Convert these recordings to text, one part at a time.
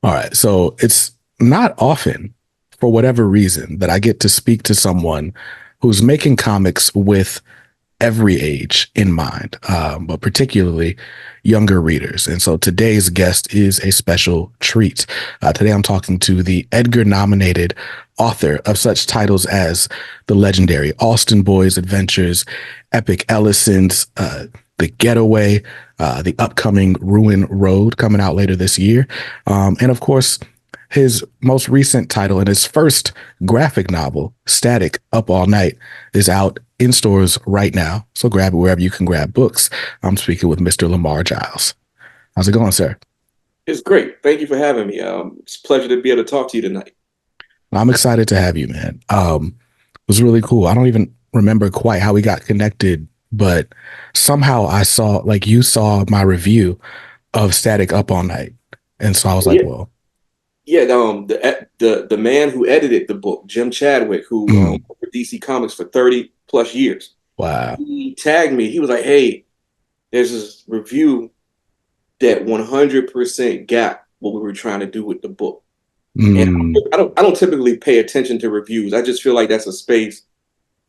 All right. So it's not often, for whatever reason, that I get to speak to someone who's making comics with every age in mind, but particularly younger readers. And so today's guest is a special treat. Today I'm talking to the Edgar nominated author of such titles as the legendary Austin Boys Adventures, Epic Ellison's The Getaway, the upcoming Ruin Road coming out later this year. And of course, his most recent title and his first graphic novel, Static Up All Night, is out in stores right now. So grab it wherever you can grab books. I'm speaking with Mr. LAMAR Giles. How's it going, sir? It's great. Thank you for having me. It's a pleasure to be able to talk to you tonight. I'm excited to have you, man. It was really cool. I don't even remember quite how we got connected, but somehow I saw, like, you saw my review of Static Up All Night. And so I was like, Yeah, well, yeah. The man who edited the book, Jim Chadwick, who mm, worked for DC Comics for 30 plus years, wow. he tagged me. He was like, "Hey, there's this review that 100% got what we were trying to do with the book." And Mm, I don't typically pay attention to reviews. I just feel like that's a space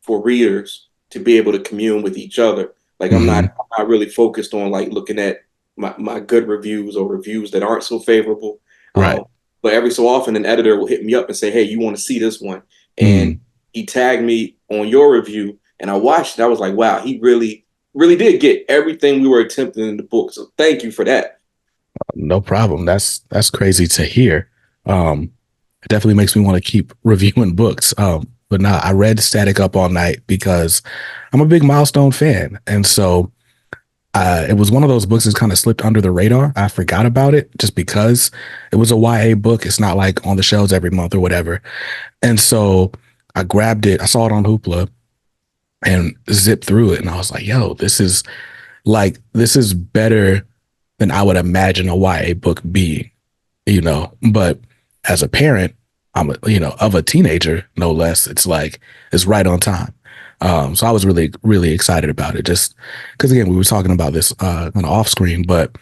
for readers to be able to commune with each other. Like mm, I'm not really focused on like looking at my good reviews or reviews that aren't so favorable. right. But every so often an editor will hit me up and say, "Hey, you want to see this one?" And Mm. he tagged me on your review and I watched it. I was like, wow, he really did get everything we were attempting in the book. So thank you for that. No problem. That's crazy to hear. It definitely makes me want to keep reviewing books. But nah, I read Static Up All Night because I'm a big Milestone fan, and so it was one of those books that kind of slipped under the radar. I forgot about it just because it was a YA book. It's not like on the shelves every month or whatever. And so I grabbed it. I saw it on Hoopla and zipped through it, and I was like, "Yo, this is better than I would imagine a YA book being." But as a parent, of a teenager, no less, it's like, it's right on time. So I was really, really excited about it just because, again, we were talking about this on off screen, but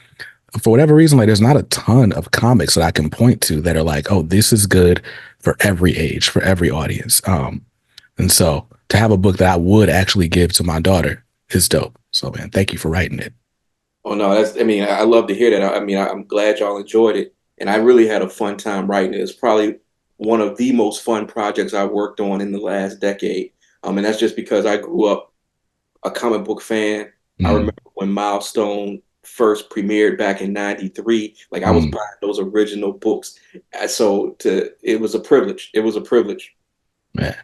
for whatever reason, like, there's not a ton of comics that I can point to that are like, oh, this is good for every age, for every audience. And so to have a book that I would actually give to my daughter is dope. So, man, thank you for writing it. Oh no, I mean, I love to hear that. I'm glad y'all enjoyed it, and I really had a fun time writing it. It's probably one of the most fun projects I've worked on in the last decade. And that's just because I grew up a comic book fan. I Mm, remember when Milestone first premiered back in '93. Like I was mm. buying those original books. So to it was a privilege. It was a privilege. Man,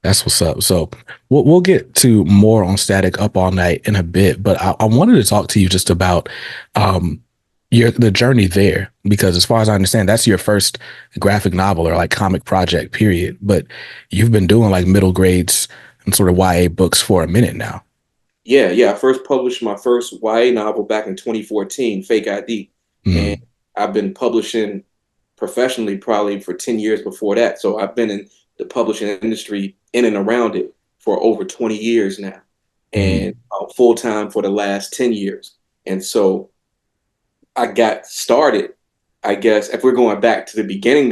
that's what's up. So we'll get to more on Static Up All Night in a bit, but I wanted to talk to you just about um the journey there, because as far as I understand, that's your first graphic novel or like comic project, period. But you've been doing like middle grades and sort of YA books for a minute now. Yeah, yeah. I first published my first YA novel back in 2014, Fake ID. And Mm, I've been publishing professionally probably for 10 years before that. So I've been in the publishing industry in and around it for over 20 years now and mm, full time for the last 10 years. And so I got started, I guess, if we're going back to the beginning,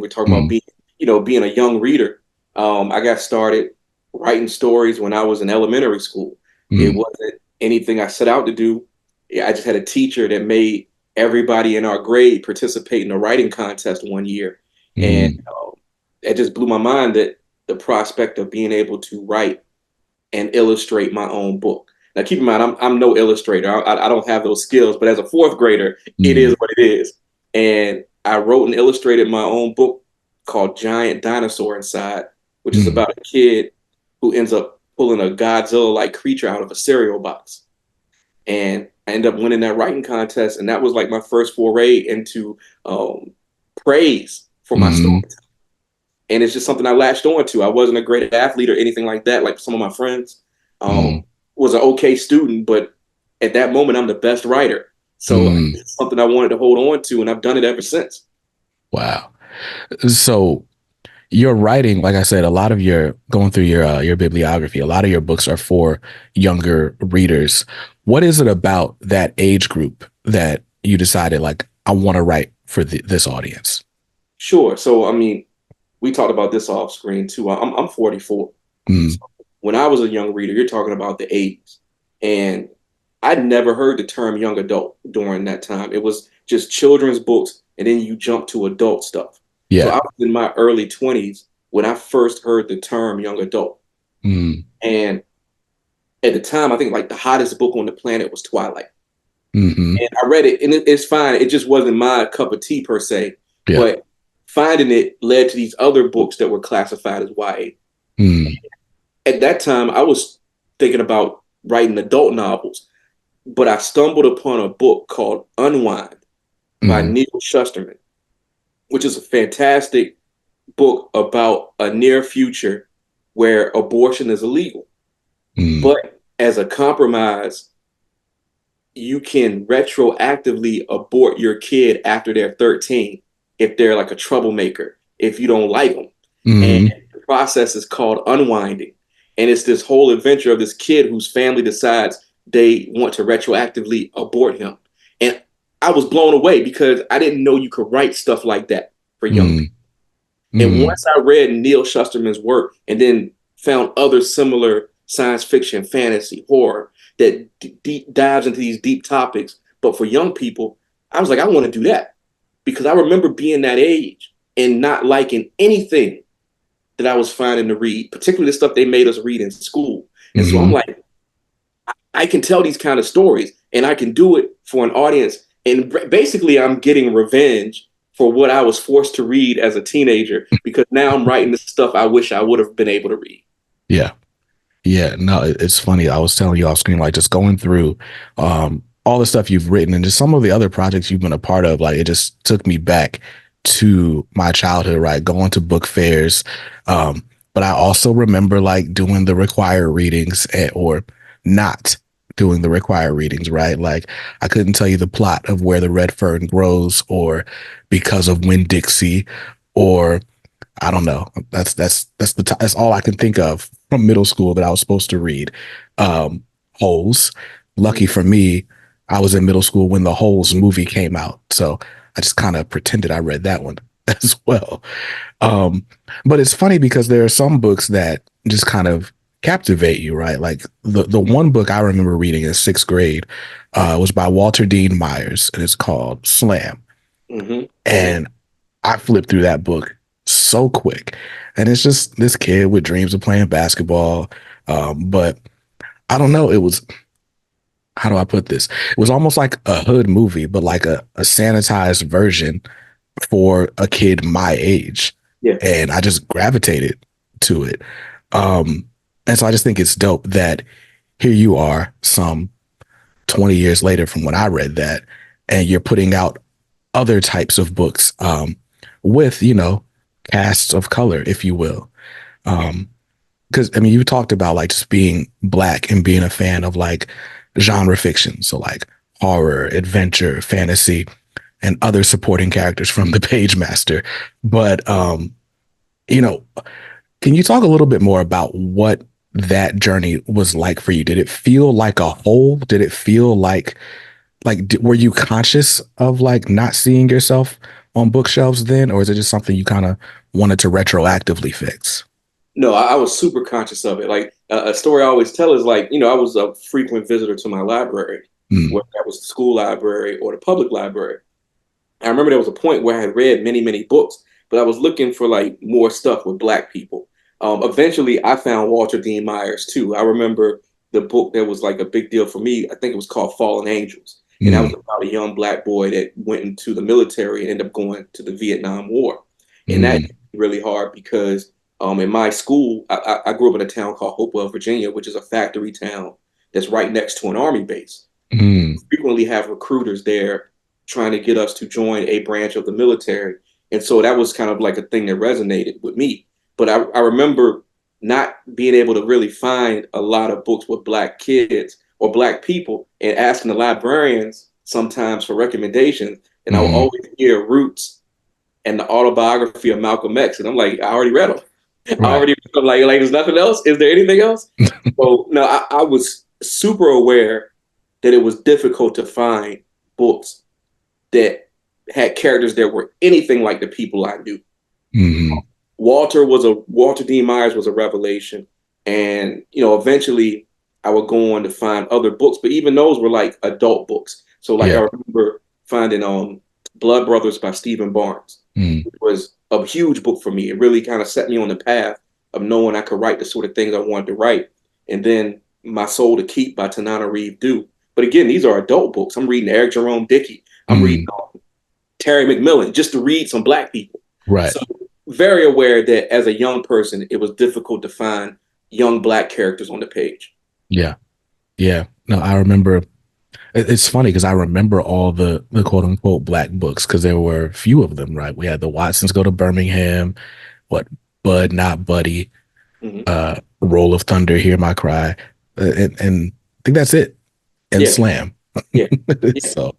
we're talking about mm, being a young reader. I got started writing stories when I was in elementary school. It mm, wasn't anything I set out to do. Yeah, I just had a teacher that made everybody in our grade participate in a writing contest one year. And mm, it just blew my mind that the prospect of being able to write and illustrate my own book. Now, keep in mind, I'm no illustrator. I don't have those skills, but as a fourth grader, it is mm, what it is. And I wrote and illustrated my own book called Giant Dinosaur Inside, which is mm. about a kid who ends up pulling a Godzilla-like creature out of a cereal box. And I ended up winning that writing contest, and that was like my first foray into praise for my Mm. story. And it's just something I latched on to. I wasn't a great athlete or anything like that, like some of my friends. Mm. Was an okay student, but at that moment, I'm the best writer. So Mm. it's something I wanted to hold on to, and I've done it ever since. Wow. So your writing, like I said, a lot of your going through your bibliography, a lot of your books are for younger readers. What is it about that age group that you decided, like, I want to write for this audience? Sure. So, I mean, we talked about this off screen too. I'm 44. Mm, So when I was a young reader, you're talking about the 80s. And I'd never heard the term young adult during that time. It was just children's books, and then you jump to adult stuff. So yeah. I was in my early 20s when I first heard the term young adult. Mm, And at the time, I think like the hottest book on the planet was Twilight. hmm. And I read it, and it's fine. It just wasn't my cup of tea per se. Yeah. But finding it led to these other books that were classified as YA. Mm, At that time, I was thinking about writing adult novels, but I stumbled upon a book called Unwind by mm, Neil Shusterman, which is a fantastic book about a near future where abortion is illegal. mm, But as a compromise, you can retroactively abort your kid after they're 13 if they're like a troublemaker, if you don't like them. And mm, the process is called unwinding. And it's this whole adventure of this kid whose family decides they want to retroactively abort him. And I was blown away because I didn't know you could write stuff like that for young mm, people. And mm, once I read Neil Shusterman's work and then found other similar science fiction, fantasy, horror that deep dives into these deep topics, but for young people, I was like, I want to do that because I remember being that age and not liking anything that I was finding to read, particularly the stuff they made us read in school. And so I'm mm. like, I can tell these kind of stories and I can do it for an audience. And basically, I'm getting revenge for what I was forced to read as a teenager because now I'm writing the stuff I wish I would have been able to read. Yeah. Yeah, no, it's funny. I was telling you off screen, like just going through all the stuff you've written and just some of the other projects you've been a part of, like it just took me back to my childhood, right? Going to book fairs. But I also remember like doing the required readings or not doing the required readings, right? Like I couldn't tell you the plot of Where the Red Fern Grows or Because of Winn-Dixie or I don't know. That's all I can think of from middle school that I was supposed to read. Holes. Lucky Mm-hmm. for me, I was in middle school when the Holes movie came out, so I just kind of pretended I read that one as well. Um, but it's funny because there are some books that just kind of captivate you, right? Like the one book I remember reading in sixth grade was by Walter Dean Myers, and it's called Slam. Mm-hmm. And I flipped through that book so quick. And it's just this kid with dreams of playing basketball. But I don't know. It was, how do I put this? It was almost like a hood movie, but like a sanitized version for a kid my age. Yeah. And I just gravitated to it. Um, and so I just think it's dope that here you are, some 20 years later from when I read that, and you're putting out other types of books with, casts of color, if you will. Because I mean, you talked about like just being black and being a fan of like genre fiction. So like horror, adventure, fantasy, and other supporting characters from the Page Master. But you know, can you talk a little bit more about what that journey was like for you? Did it feel like a whole? Did it feel like were you conscious of like not seeing yourself on bookshelves then, or is it just something you kind of wanted to retroactively fix? No, I was super conscious of it. Like a story I always tell is like, I was a frequent visitor to my library, Mm, whether that was the school library or the public library. I remember there was a point where I had read many, many books, but I was looking for like more stuff with Black people. Eventually, I found Walter Dean Myers too. I remember the book that was like a big deal for me. I think it was called Fallen Angels, and that was mm, about a young Black boy that went into the military and ended up going to the Vietnam War, and that mm, hit me really hard because in my school, I grew up in a town called Hopewell, Virginia, which is a factory town that's right next to an army base. mm, Frequently have recruiters there trying to get us to join a branch of the military. And so that was kind of like a thing that resonated with me. But I remember not being able to really find a lot of books with Black kids or Black people and asking the librarians sometimes for recommendations. And I would mm. always hear Roots and the autobiography of Malcolm X. And I'm like, I already read them. I Right. already like, there's nothing else. Is there anything else? So no, I was super aware that it was difficult to find books that had characters that were anything like the people I knew. Mm-hmm. Walter D. Myers was a revelation, and eventually I would go on to find other books, but even those were like adult books. So like Yeah. I remember finding Blood Brothers by Stephen Barnes, Mm. which was a huge book for me. It really kind of set me on the path of knowing I could write the sort of things I wanted to write. And then My Soul to Keep by Tanana Reeve Dew. But again, these are adult books. I'm reading Eric Jerome Dickey. I'm reading Mm. Terry McMillan just to read some Black people. Right. So very aware that as a young person, it was difficult to find young Black characters on the page. Yeah. Yeah. No, I remember. It's funny because I remember all the quote unquote black books because there were few of them, right? We had the Watsons Go to Birmingham, what Bud Not Buddy, Mm-hmm. Roll of Thunder, Hear My Cry, and I think that's it. And Yeah, Slam. yeah, yeah, So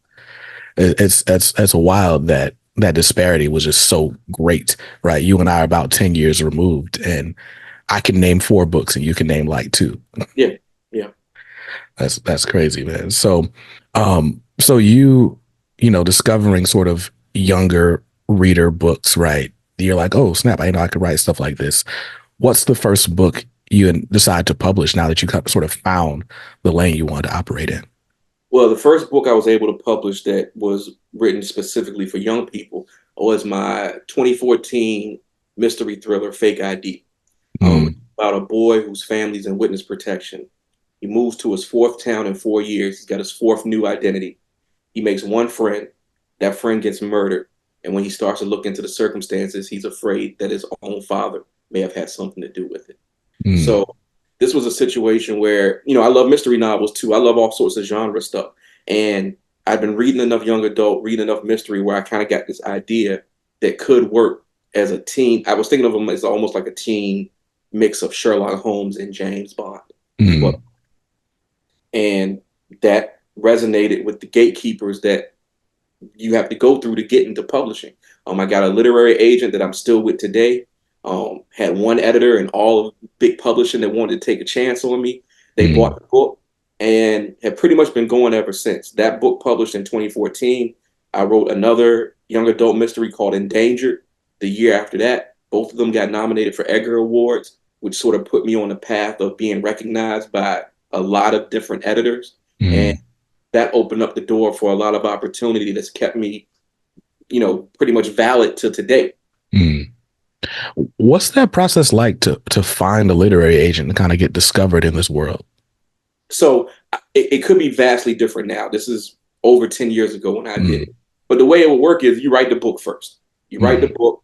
it's wild that that disparity was just so great, right? You and I are about 10 years removed, and I can name four books, and you can name like two. yeah, yeah. That's crazy, man. So discovering sort of younger reader books, right? You're like, oh snap, I know I could write stuff like this. What's the first book you decide to publish now that you sort of found the lane you want to operate in? Well, the first book I was able to publish that was written specifically for young people was my 2014 mystery thriller, Fake ID, Mm, about a boy whose family's in witness protection. He moves to his fourth town in 4 years. He's got his fourth new identity. He makes one friend. That friend gets murdered. And when he starts to look into the circumstances, he's afraid that his own father may have had something to do with it. mm, So this was a situation where, I love mystery novels too. I love all sorts of genre stuff. And I've been reading enough young adult, reading enough mystery where I kind of got this idea that could work as a teen. I was thinking of them as almost like a teen mix of Sherlock Holmes and James Bond. But mm, and that resonated with the gatekeepers that you have to go through to get into publishing. I got a literary agent that I'm still with today. Had one editor and all of big publishing that wanted to take a chance on me. They bought mm, the book and have pretty much been going ever since. That book published in 2014. I wrote another young adult mystery called Endangered the year after that. Both of them got nominated for Edgar Awards, which sort of put me on the path of being recognized by a lot of different editors. And mm, that opened up the door for a lot of opportunity that's kept me, pretty much valid to today. mm. What's that process like to find a literary agent and kind of get discovered in this world? So it could be vastly different now. This is over 10 years ago when I did Mm, it. But the way it would work is you write the book first. You write the mm, book.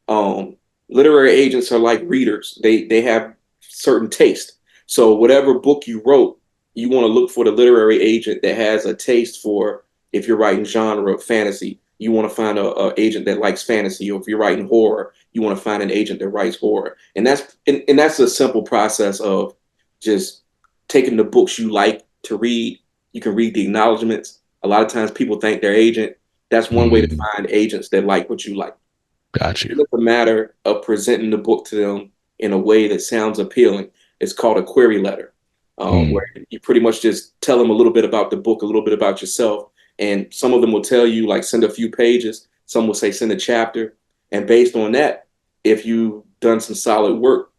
Um, Literary agents are like readers. They have certain taste. So whatever book you wrote, you want to look for the literary agent that has a taste for, if you're writing genre fantasy, you want to find a agent that likes fantasy. Or if you're writing horror, you want to find an agent that writes horror. And that's a simple process of just taking the books you like to read. You can read the acknowledgments. A lot of times people thank their agent. That's one way to mm. find agents that like what you like. Got you. It's a matter of presenting the book to them in a way that sounds appealing. It's called a query letter, Mm, where you pretty much just tell them a little bit about the book, a little bit about yourself. And some of them will tell you, like, send a few pages. Some will say, send a chapter. And based on that, if you've done some solid work,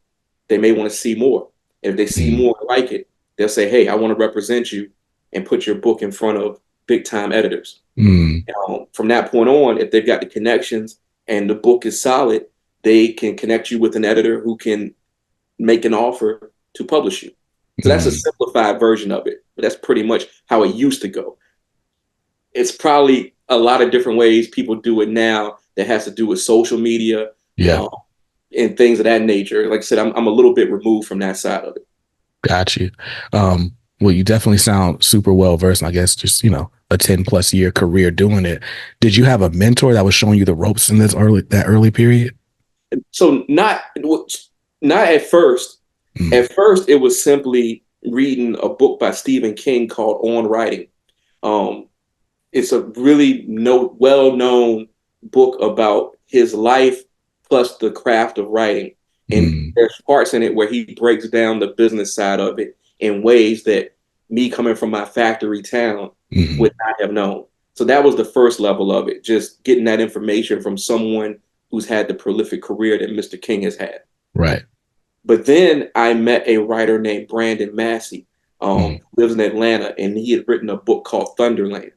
they may want to see more. If they see mm, more and like it, they'll say, hey, I want to represent you and put your book in front of big time editors. mm, From that point on, if they've got the connections and the book is solid, they can connect you with an editor who can make an offer to publish you. So that's a mm. simplified version of it, but that's pretty much how it used to go. It's probably a lot of different ways people do it now that has to do with social media Yeah. um, and things of that nature. Like I said, I'm a little bit removed from that side of it. Got you. Well, you definitely sound super well versed. I guess just, a 10+ year career doing it. Did you have a mentor that was showing you the ropes in that early period? So not at first. Mm, At first, it was simply reading a book by Stephen King called On Writing. Um, it's a really well-known book about his life plus the craft of writing. And mm, there's parts in it where he breaks down the business side of it in ways that me coming from my factory town mm, would not have known. So that was the first level of it, just getting that information from someone who's had the prolific career that Mr. King has had. Right. But then I met a writer named Brandon Massey, Mm, who lives in Atlanta, and he had written a book called Thunderland.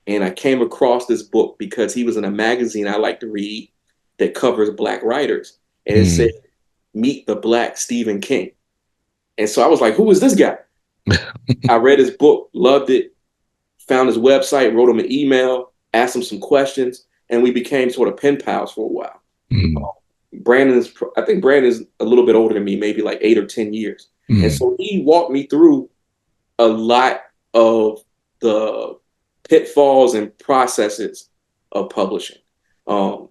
And I came across this book because he was in a magazine I like to read that covers Black writers. And it said, mm. Meet the Black Stephen King. And so I was like, who is this guy? I read his book, loved it, found his website, wrote him an email, asked him some questions, and we became sort of pen pals for a while. Mm, I think Brandon's a little bit older than me, maybe like 8 or 10 years. And mm. so he walked me through a lot of the pitfalls and processes of publishing. Um,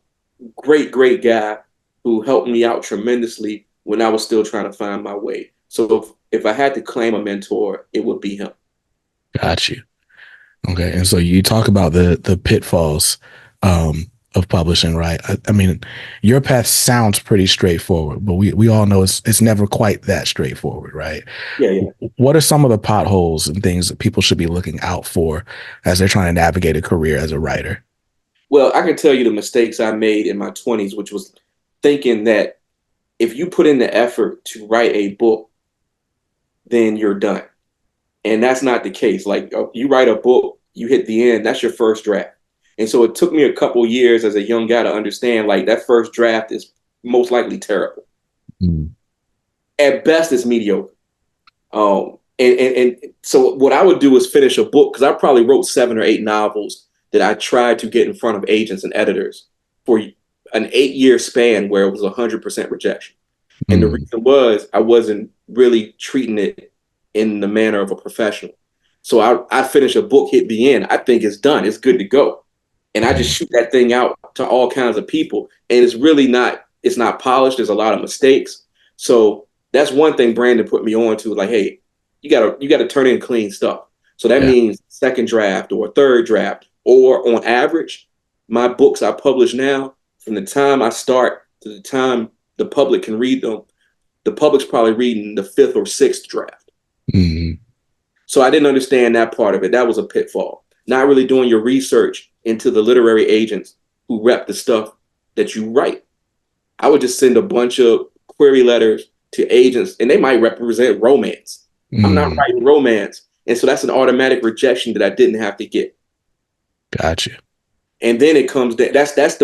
great guy who helped me out tremendously when I was still trying to find my way. So if I had to claim a mentor, it would be him. Got you. Okay. And so you talk about the pitfalls of publishing, right? I mean, your path sounds pretty straightforward, but we all know it's never quite that straightforward, right? Yeah, yeah. What are some of the potholes and things that people should be looking out for as they're trying to navigate a career as a writer? Well, I can tell you the mistakes I made in my 20s, which was thinking that if you put in the effort to write a book, then you're done. And that's not the case. Like you write a book, you hit the end, that's your first draft. And so it took me a couple years as a young guy to understand like that first draft is most likely terrible. Mm, At best, it's mediocre. And so what I would do is finish a book because I probably wrote 7 or 8 novels that I tried to get in front of agents and editors for an 8 year span where it was 100% rejection. And the mm, reason was I wasn't really treating it in the manner of a professional. So I finish a book, hit the end. I think it's done. It's good to go. And I just mm, shoot that thing out to all kinds of people. And it's really not, it's not polished. There's a lot of mistakes. So that's one thing Brandon put me on to, like, hey, you gotta turn in clean stuff. So that yeah. means second draft or third draft, or on average, my books I publish now, from the time I start to the time the public can read them, the public's probably reading the fifth or sixth draft. Mm, So I didn't understand that part of it. That was a pitfall. Not really doing your research into the literary agents who rep the stuff that you write. I would just send a bunch of query letters to agents, and they might represent romance. I'm not mm, writing romance. And so that's an automatic rejection that I didn't have to get. gotcha. And then it comes that that's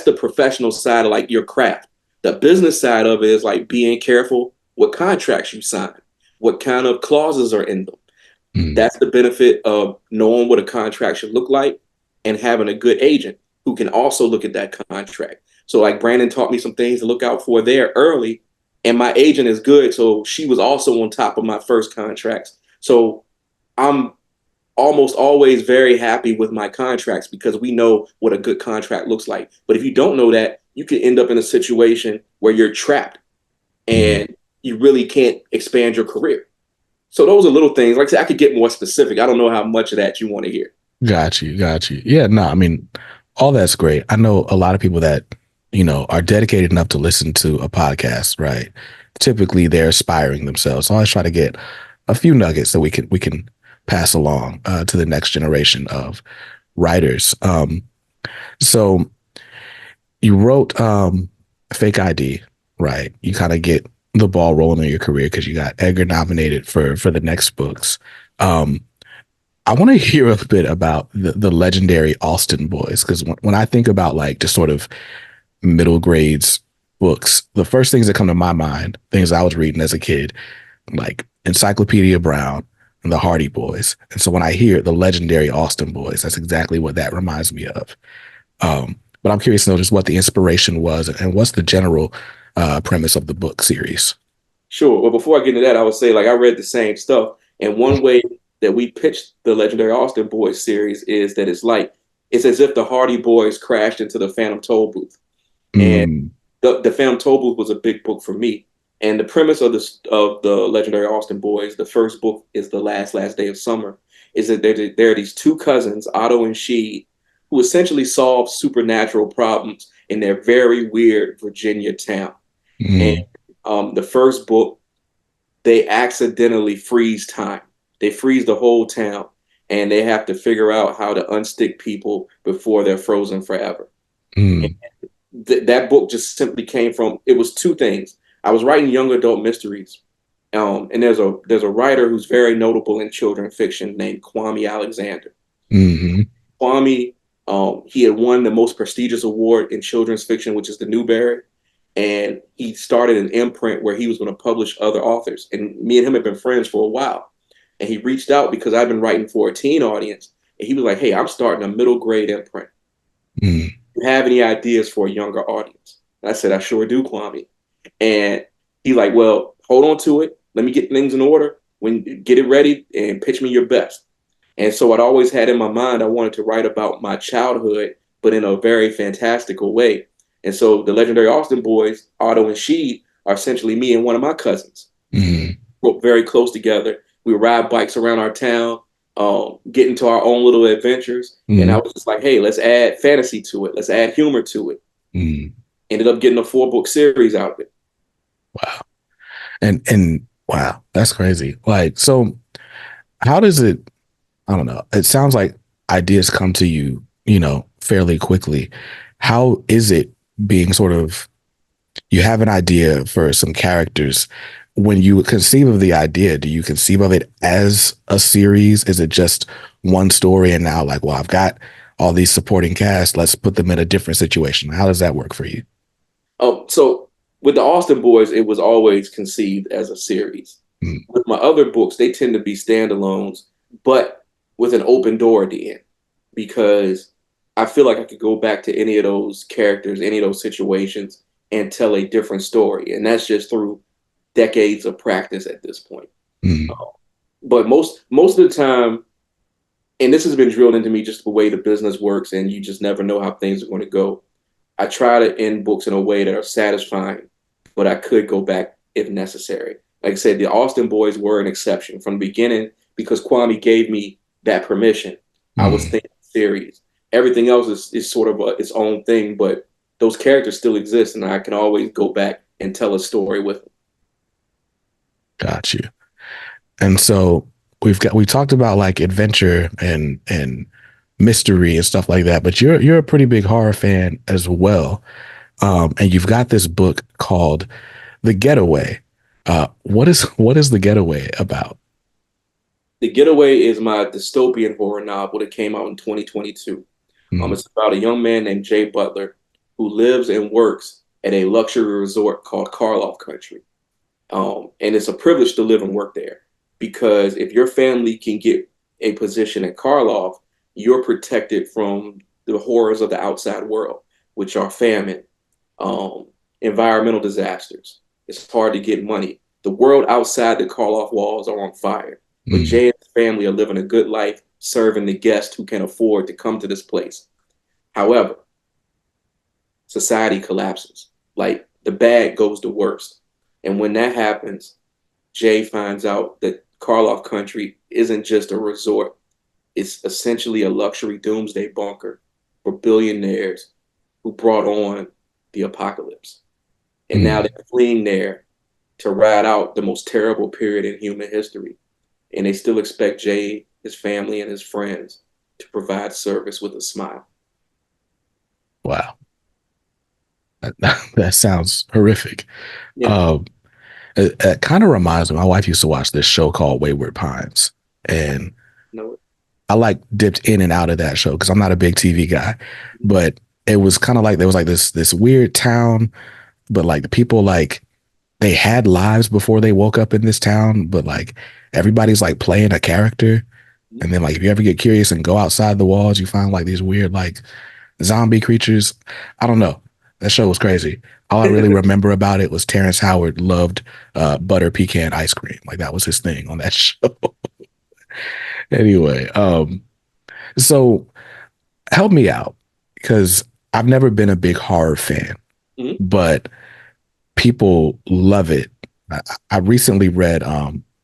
the professional side of like your craft. The business side of it is like being careful what contracts you sign, what kind of clauses are in them. Mm, That's the benefit of knowing what a contract should look like and having a good agent who can also look at that contract. So like Brandon taught me some things to look out for there early, and my agent is good, so she was also on top of my first contracts. So I'm almost always very happy with my contracts because we know what a good contract looks like. But if you don't know that, you can end up in a situation where you're trapped mm. and you really can't expand your career. So those are little things. Like I said, I could get more specific. I don't know how much of that you want to hear. Got you. Got you. Yeah, no, I mean, all that's great. I know a lot of people that, are dedicated enough to listen to a podcast, right? Typically they're aspiring themselves. So I always try to get a few nuggets that we can pass along to the next generation of writers. So you wrote Fake ID, right? You kind of get the ball rolling in your career because you got Edgar nominated for the next books. Um, I want to hear a bit about the legendary Austen boys because when I think about like just sort of middle grades books, the first things that come to my mind, things I was reading as a kid, like Encyclopedia Brown and the Hardy Boys. And so when I hear the legendary Austen boys, that's exactly what that reminds me of. But I'm curious to know just what the inspiration was and what's the general premise of the book series. Sure. Well, before I get into that, I would say like I read the same stuff. And one way that we pitched the Legendary Austin Boys series is that it's as if the Hardy Boys crashed into the Phantom Toll Booth. And Mm, the Phantom Toll Booth was a big book for me. And the premise of the Legendary Austin Boys, the first book is the last day of summer, is that there are these two cousins, Otto and Sheed, who essentially solve supernatural problems in their very weird Virginia town. And mm, the first book, they accidentally freeze time. They freeze the whole town. and they have to figure out how to unstick people before they're frozen forever. Mm, That book just simply came from, it was two things. I was writing young adult mysteries. And there's a writer who's very notable in children fiction named Kwame Alexander. hmm Kwame, he had won the most prestigious award in children's fiction, which is the Newbery, and he started an imprint where he was going to publish other authors. And me and him had been friends for a while, and he reached out because I've been writing for a teen audience, and he was like, "Hey, I'm starting a middle grade imprint. mm, You have any ideas for a younger audience?" And I said, "I sure do, Kwame." And he like, "Well, hold on to it. Let me get things in order. When get it ready and pitch me your best." And so I'd always had in my mind I wanted to write about my childhood, but in a very fantastical way. And so the legendary Austin boys, Otto and Sheed, are essentially me and one of my cousins. mm, We're very close together. We ride bikes around our town, get into our own little adventures. And I mm, was just like, hey, let's add fantasy to it. Let's add humor to it. mm. Ended up getting a 4-book series out of it. Wow. And wow, that's crazy. Like, so how does it, I don't know. It sounds like ideas come to you, fairly quickly. How is it being sort of, you have an idea for some characters. When you conceive of the idea, do you conceive of it as a series? Is it just one story and now like, well, I've got all these supporting cast, let's put them in a different situation. How does that work for you? So with the Austin boys, it was always conceived as a series. Mm, With my other books, they tend to be standalones, but with an open door at the end because I feel like I could go back to any of those characters, any of those situations, and tell a different story. And that's just through decades of practice at this point. mm, But most of the time, and this has been drilled into me just the way the business works, and you just never know how things are going to go. I try to end books in a way that are satisfying, but I could go back if necessary. Like I said, the Austin boys were an exception from the beginning because Kwame gave me that permission. I was mm. thinking serious. Everything else is sort of its own thing, but those characters still exist, and I can always go back and tell a story with them. Got you. And so we talked about like adventure and mystery and stuff like that, but you're a pretty big horror fan as well. And you've got this book called The Getaway. What is The Getaway about? The Getaway is my dystopian horror novel that came out in 2022. Mm, It's about a young man named Jay Butler who lives and works at a luxury resort called Karloff Country. And it's a privilege to live and work there because if your family can get a position at Karloff, you're protected from the horrors of the outside world, which are famine, um, environmental disasters. It's hard to get money. The world outside the Karloff walls are on fire, but mm, Jay and his family are living a good life serving the guests who can afford to come to this place. However, society collapses. Like the bad goes to worst. And when that happens, Jay finds out that Karloff Country isn't just a resort, it's essentially a luxury doomsday bunker for billionaires who brought on the apocalypse. And now mm. they're fleeing there to ride out the most terrible period in human history. And they still expect Jay, his family, and his friends to provide service with a smile. Wow, that sounds horrific. Yeah, Um, it kind of reminds me. My wife used to watch this show called Wayward Pines, and no. I like dipped in and out of that show because I'm not a big TV guy, but it was kind of like there was like this weird town, but like the people like they had lives before they woke up in this town, but like everybody's like playing a character. And then like if you ever get curious and go outside the walls, you find like these weird like zombie creatures. I don't know. That show was crazy. All I really remember about it was Terrence Howard loved butter pecan ice cream. Like that was his thing on that show. Anyway, so help me out because I've never been a big horror fan, Mhm. but people love it. I, I recently read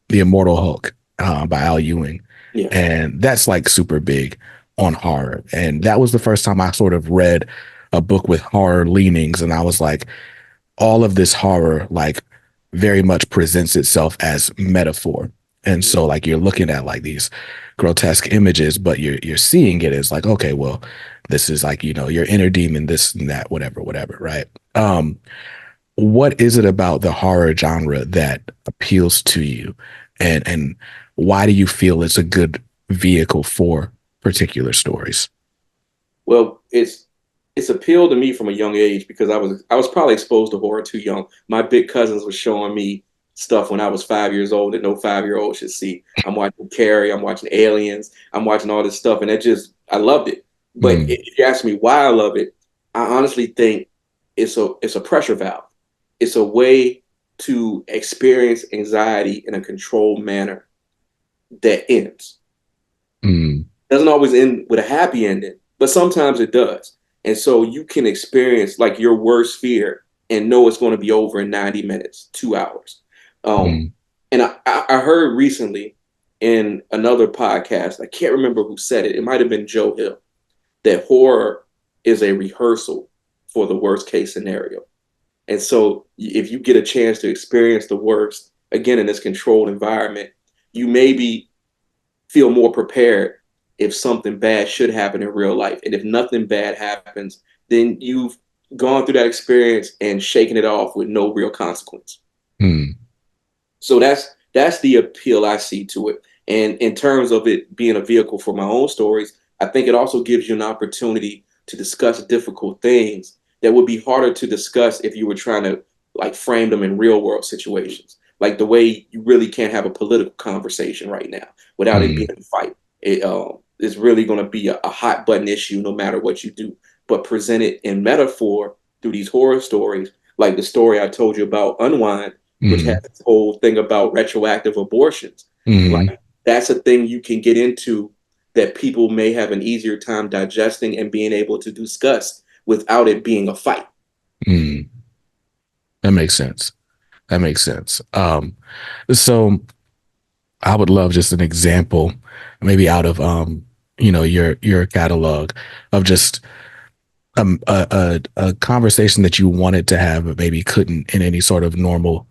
The Immortal Hulk by Al Ewing, Yeah. and that's like super big on horror. And that was the first time I sort of read a book with horror leanings, and I was like, all of this horror like very much presents itself as metaphor. And Mhm. so like you're looking at like these grotesque images, but you're seeing it as like, okay, well, this is like, your inner demon, this and that, whatever, right? What is it about the horror genre that appeals to you, and why do you feel it's a good vehicle for particular stories? Well, it's appealed to me from a young age because I was probably exposed to horror too young. My big cousins were showing me stuff when I was 5 years old that no 5-year-old should see. I'm watching Carrie, I'm watching Aliens, I'm watching all this stuff, and I loved it. But Mm, if you ask me why I love it, I honestly think it's a pressure valve. It's a way to experience anxiety in a controlled manner that ends. mm, Doesn't always end with a happy ending, but sometimes it does. And so you can experience like your worst fear and know it's going to be over in 90 minutes, 2 hours. Um, mm, and I heard recently in another podcast, I can't remember who said it. It might have been Joe Hill, that horror is a rehearsal for the worst case scenario. And so if you get a chance to experience the worst, again, in this controlled environment, you maybe feel more prepared if something bad should happen in real life. And if nothing bad happens, then you've gone through that experience and shaken it off with no real consequence. mm, So that's the appeal I see to it. And in terms of it being a vehicle for my own stories, I think it also gives you an opportunity to discuss difficult things that would be harder to discuss if you were trying to like frame them in real world situations. Like the way you really can't have a political conversation right now without it being mm, a fight. It's really going to be a hot button issue no matter what you do. But present it in metaphor through these horror stories, like the story I told you about Unwind, which has mm, this whole thing about retroactive abortions. mm, Like that's a thing you can get into that people may have an easier time digesting and being able to discuss without it being a fight. mm. That makes sense. That makes sense. So I would love just an example, maybe out of your catalog of just a conversation that you wanted to have, but maybe couldn't in any sort of normal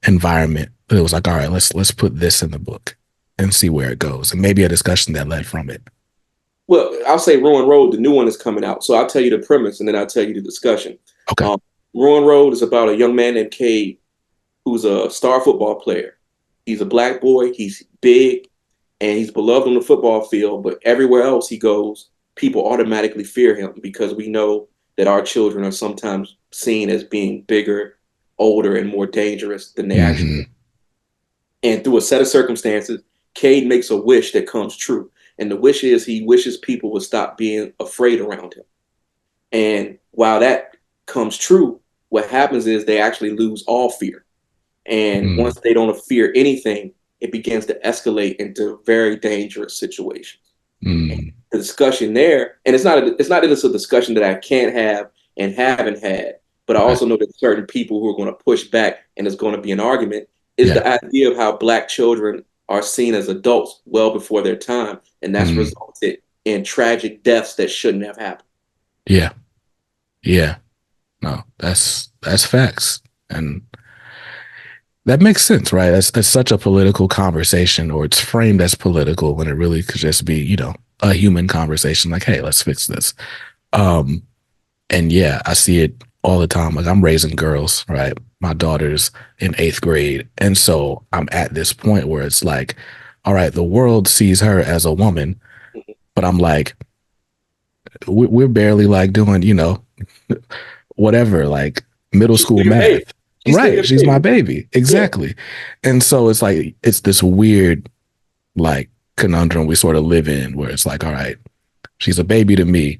environment. But it was like, all right, let's put this in the book and see where it goes, and maybe a discussion that led from it. Well, I'll say Ruin Road, the new one is coming out. So I'll tell you the premise and then I'll tell you the discussion. Okay. Ruin Road is about a young man named Cade who's a star football player. He's a black boy, he's big, and he's beloved on the football field, but everywhere else he goes, people automatically fear him because we know that our children are sometimes seen as being bigger, older, and more dangerous than they actually are. Mm-hmm. And through a set of circumstances, Cade makes a wish that comes true. And the wish is he wishes people would stop being afraid around him. And while that comes true, what happens is they actually lose all fear. And Mm-hmm. once they don't fear anything, it begins to escalate into very dangerous situations. And Mm-hmm. the discussion there, and it's not that it's a discussion that I can't have and haven't had, but I Okay. also know that certain people who are going to push back and it's going to be an argument is Yeah. the idea of how black children are seen as adults well before their time, and that's Mm-hmm. resulted in tragic deaths that shouldn't have happened. Yeah. Yeah. No, that's facts, and that makes sense, right? That's such a political conversation, or it's framed as political when it really could just be, a human conversation. Like, hey, let's fix this. Um, and yeah, I see it all the time. Like, I'm raising girls, right? My daughter's in eighth grade, and so I'm at this point where it's like, all right, the world sees her as a woman, but I'm like, we're barely like doing, whatever, like middle She's school still your baby. math. She's still Right. your She's my baby. baby. Yeah. Exactly. And so it's like, it's this weird, like, conundrum we sort of live in where it's like, all right, she's a baby to me,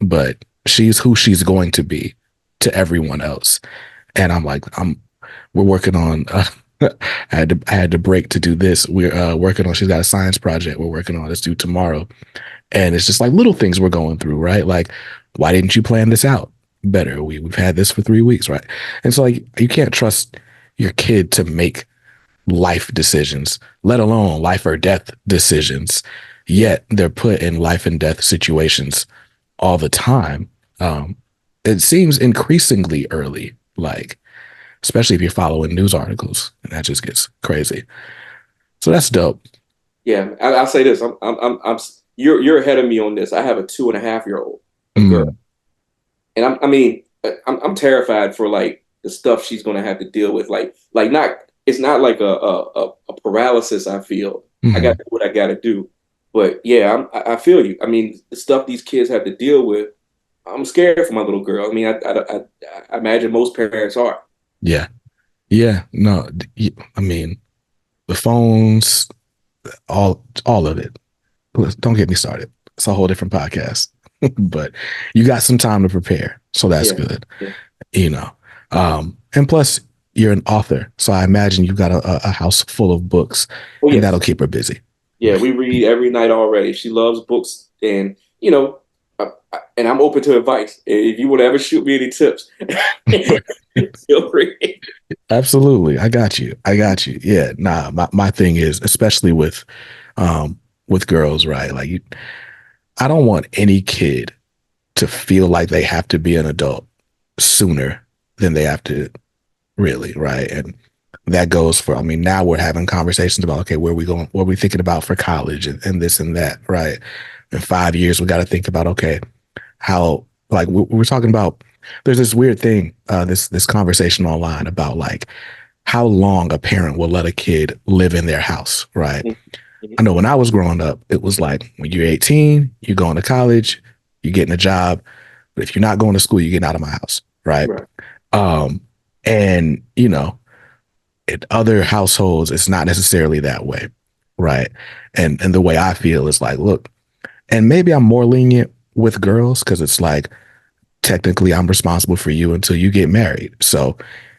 but she's who she's going to be to everyone else. And I'm like, we're working on, I had to break to do this. We're working on, she's got a science project we're working on. Let's do tomorrow. And it's just like little things we're going through, right? Like, why didn't you plan this out better? We've had this for 3 weeks, right? And so like you can't trust your kid to make life decisions, let alone life or death decisions. Yeah. Yet they're put in life and death situations all the time. Um, it seems increasingly early, like especially if you're following news articles, and that just gets crazy. So that's dope. Yeah, I'll say this. You're ahead of me on this. I have a 2.5-year-old, a girl, Mm, and I'm terrified for like the stuff she's gonna have to deal with. Like not it's not like a paralysis. I feel I got mhm. to do what I got to do, but yeah, I feel you. I mean, the stuff these kids have to deal with. I'm scared for my little girl. I mean, I imagine most parents are. Yeah. Yeah. No, I mean, the phones, all of it. Don't get me started. It's a whole different podcast. But you got some time to prepare. So that's Yeah, good. yeah. You know. And plus you're an author. So I imagine you've got a house full of books Oh and that'll yes. keep her busy. Yeah, we read every night already. She loves books, and and I'm open to advice. If you would ever shoot me any tips, feel free. Absolutely. I got you. I got you. Yeah. Nah, my thing is, especially with girls, right? Like I don't want any kid to feel like they have to be an adult sooner than they have to really, right? And that goes for, I mean, now we're having conversations about, okay, where are we going? What are we thinking about for college and this and that, right? In 5 years, we got to think about, okay, how, like, we're talking about, there's this weird thing, this conversation online about like how long a parent will let a kid live in their house, right? I know when I was growing up, it was like when you're 18, you're going to college, you're getting a job. But if you're not going to school, you're getting out of my house, right? Right. Um, and in other households, it's not necessarily that way, right? And the way I feel is like, look, and maybe I'm more lenient with girls because it's like technically I'm responsible for you until you get married, so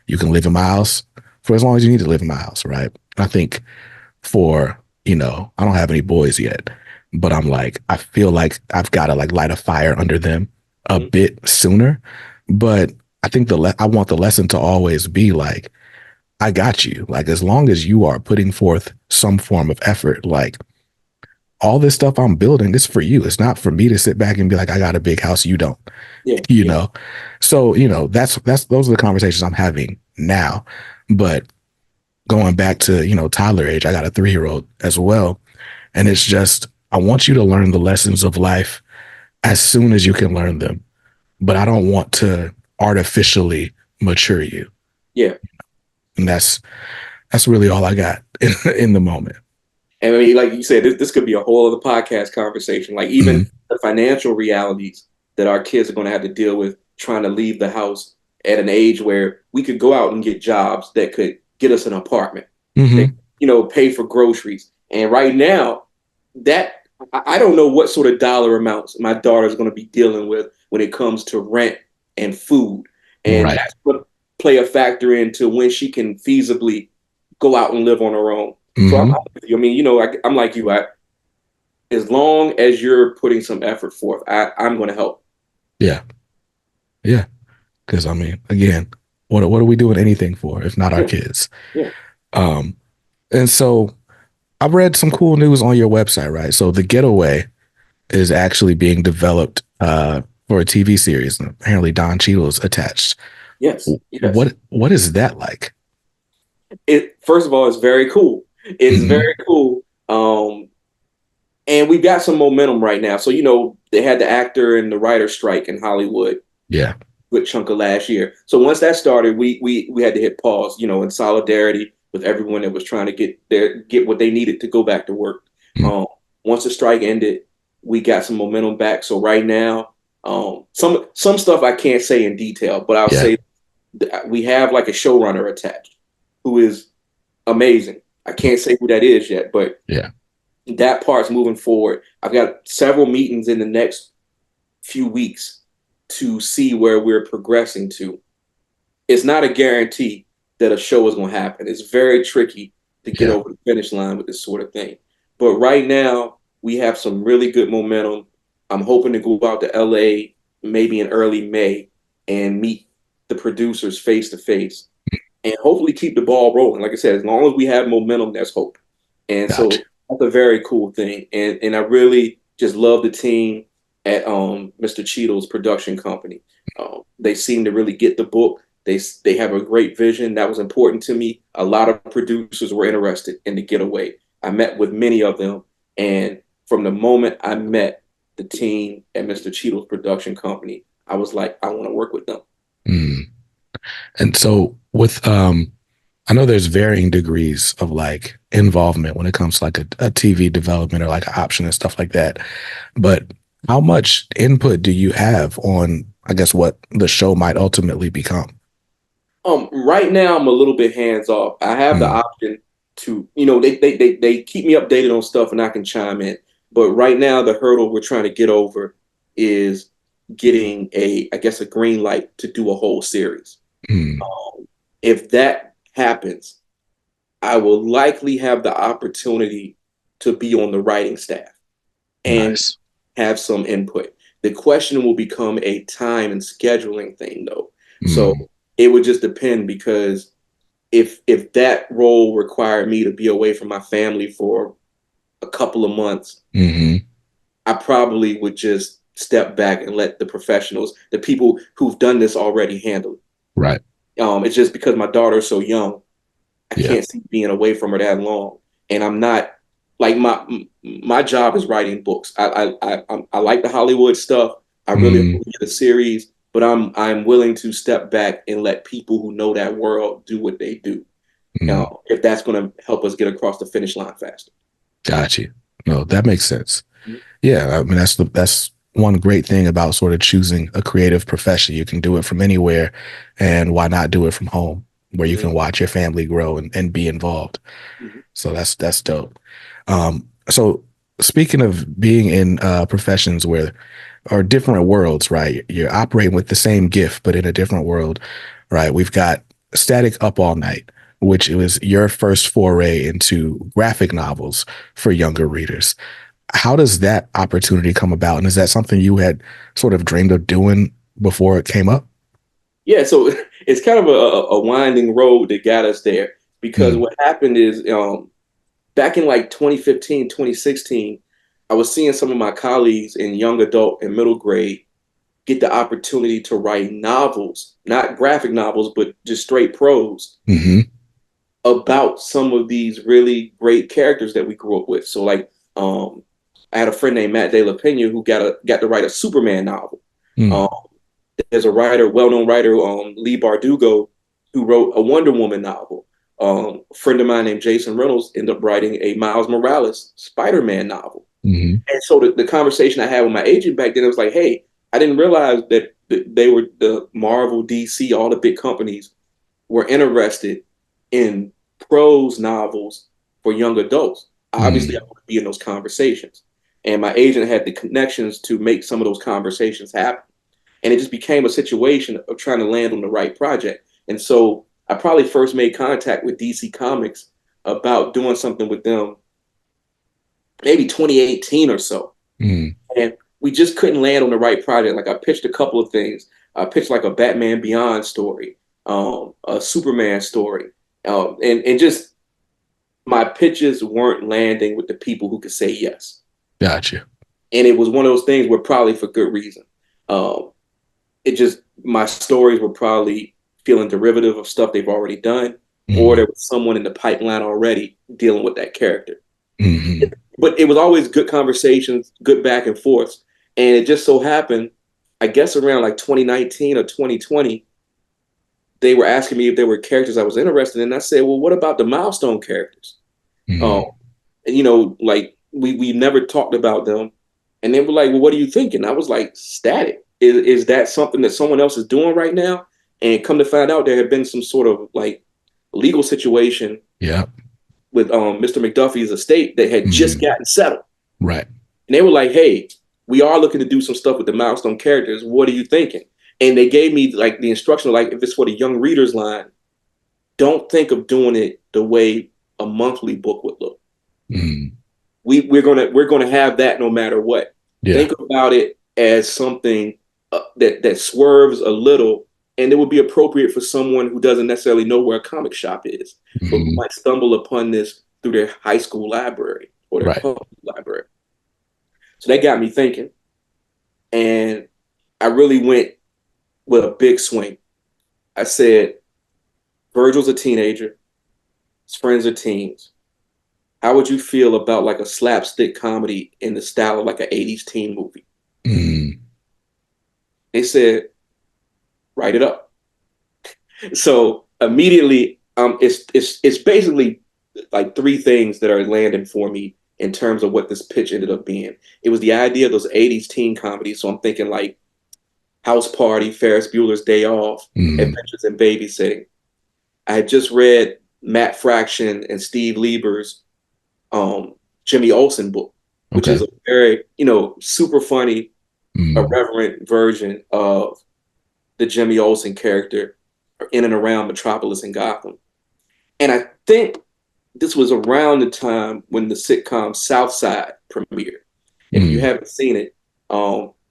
you can live in my house for as long as you need to live in my house, right? I think for I don't have any boys yet, but I'm like I feel like I've got to like light a fire under them a Mhm. bit sooner. But I think I want the lesson to always be like I got you. Like as long as you are putting forth some form of effort, like all this stuff I'm building is for you. It's not for me to sit back and be like I got a big house, you don't. Yeah, You yeah, know. So, that's those are the conversations I'm having now. But going back to, toddler age, I got a 3-year old as well. And it's just, I want you to learn the lessons of life as soon as you can learn them. But I don't want to artificially mature you. yeah. And that's really all I got in the moment. And I mean, like you said, this could be a whole other podcast conversation. Like even Mm-hmm. the financial realities that our kids are going to have to deal with trying to leave the house at an age where we could go out and get jobs that could get us an apartment, that Mm-hmm. pay for groceries. And right now, that I don't know what sort of dollar amounts my daughter is going to be dealing with when it comes to rent and food, and Right. that's what play a factor into when she can feasibly go out and live on her own. So Mm-hmm. I mean, I'm like you. As long as you're putting some effort forth, I'm going to help. Yeah. Yeah. Because I mean, again, what are we doing anything for if not our Yeah, kids? yeah. Um, and so I've read some cool news on your website, right? So the Getaway is actually being developed for a TV series, and apparently Don Cheadle's attached. Yes, yes. What is that like? It first of all, it's very cool. It's Mm-hmm. very cool. And we've got some momentum right now. So they had the actor and the writer strike in Hollywood, Yeah. good chunk of last year. So once that started, we had to hit pause, in solidarity with everyone that was trying to get what they needed to go back to work. Mm-hmm. Once the strike ended, we got some momentum back. So right now, some stuff I can't say in detail, but I'll Yeah. say we have like a showrunner attached who is amazing. I can't say who that is yet, but Yeah. that part's moving forward. I've got several meetings in the next few weeks to see where we're progressing to. It's not a guarantee that a show is going to happen. It's very tricky to get Yeah. over the finish line with this sort of thing. But right now, we have some really good momentum. I'm hoping to go out to LA maybe in early May and meet the producers face to face and hopefully keep the ball rolling. Like I said, as long as we have momentum, there's hope. And Gotcha. so that's a very cool thing. And I really just love the team at Mr. Cheadle's production company. They seem to really get the book. They have a great vision that was important to me. A lot of producers were interested in the Getaway. I met with many of them, And from the moment I met the team at Mr. Cheadle's production company, I was like, I want to work with them. Mm. And so with I know there's varying degrees of like involvement when it comes to like a TV development or like an option and stuff like that. But how much input do you have on, I guess, what the show might ultimately become? Right now I'm a little bit hands off. I have the Mm, option to, they keep me updated on stuff and I can chime in. But right now the hurdle we're trying to get over is getting I guess, a green light to do a whole series. mm, Um, if that happens, I will likely have the opportunity to be on the writing staff and nice. have some input. The question will become a time and scheduling thing, though. So Mm, it would just depend, because if that role required me to be away from my family for a couple of months, hmm. I probably would just step back and let the professionals, the people who've done this already, handle Right. it. It's just because my daughter's so young, I Yeah. can't see being away from her that long, and I'm not like my job is writing books. I like the Hollywood stuff. I really Mm, believe the series, but I'm willing to step back and let people who know that world do what they do. mm. If that's going to help us get across the finish line faster. Got you. No, that makes sense. Yeah, I mean that's one great thing about sort of choosing a creative profession. You can do it from anywhere, and why not do it from home, where you Mm-hmm. can watch your family grow and be involved. Mm-hmm. So that's dope. So speaking of being in professions where or different worlds, right? You're operating with the same gift, but in a different world, right? We've got Static Up All Night, which was your first foray into graphic novels for younger readers. How does that opportunity come about? And is that something you had sort of dreamed of doing before it came up? Yeah, so it's kind of a winding road that got us there, because Mm, what happened is, back in like 2015, 2016, I was seeing some of my colleagues in young adult and middle grade get the opportunity to write novels, not graphic novels, but just straight prose hmm. about some of these really great characters that we grew up with. So like, I had a friend named Matt De La Pena who got to write a Superman novel. Mm, Um, there's a writer, well-known writer, Lee Bardugo, who wrote a Wonder Woman novel. A friend of mine named Jason Reynolds ended up writing a Miles Morales Spider-Man novel. hmm. And so the conversation I had with my agent back then, it was like, hey, I didn't realize that they were, the Marvel, DC, all the big companies were interested in prose novels for young adults. Obviously, I Mm, want to be in those conversations. And my agent had the connections to make some of those conversations happen. And it just became a situation of trying to land on the right project. And so I probably first made contact with DC Comics about doing something with them maybe 2018 or so. mm, And we just couldn't land on the right project. Like, I pitched a couple of things. I pitched like a Batman Beyond story, a Superman story, and just my pitches weren't landing with the people who could say yes. gotcha. And it was one of those things where, probably for good reason. Um, it just, my stories were probably feeling derivative of stuff they've already done, or Mm, there was someone in the pipeline already dealing with that character. hmm. But it was always good conversations, good back and forths. And it just so happened, I guess around like 2019 or 2020, they were asking me if there were characters I was interested in. And I said, well, what about the milestone characters? Um, Mm, and like, we never talked about them. And they were like, well, what are you thinking? I was like, Static. Is that something that someone else is doing right now? And come to find out, there had been some sort of like legal situation yeah. with Mr. McDuffie's estate that had just Mm, gotten settled. right. And they were like, hey, we are looking to do some stuff with the milestone characters. What are you thinking? And they gave me like the instruction, like, if it's for the young readers line, don't think of doing it the way a monthly book would look. Mm, We're gonna have that no matter what. yeah. Think about it as something that swerves a little, and it would be appropriate for someone who doesn't necessarily know where a comic shop is, but who Hmm. might stumble upon this through their high school library or their Right. public library. So that got me thinking, and I really went with a big swing. I said, Virgil's a teenager, his friends are teens. how would you feel about like a slapstick comedy in the style of like an 80s teen movie? Mm, They said, write it up. So immediately, it's basically like three things that are landing for me in terms of what this pitch ended up being. It was the idea of those 80s teen comedies. So I'm thinking like House Party, Ferris Bueller's Day Off, mm, Adventures in Babysitting. I had just read Matt Fraction and Steve Lieber's Jimmy Olsen book, which is okay. a very, super funny, Mm, irreverent version of the Jimmy Olsen character in and around Metropolis and Gotham. And I think this was around the time when the sitcom South Side premiered. If you mm, haven't seen it,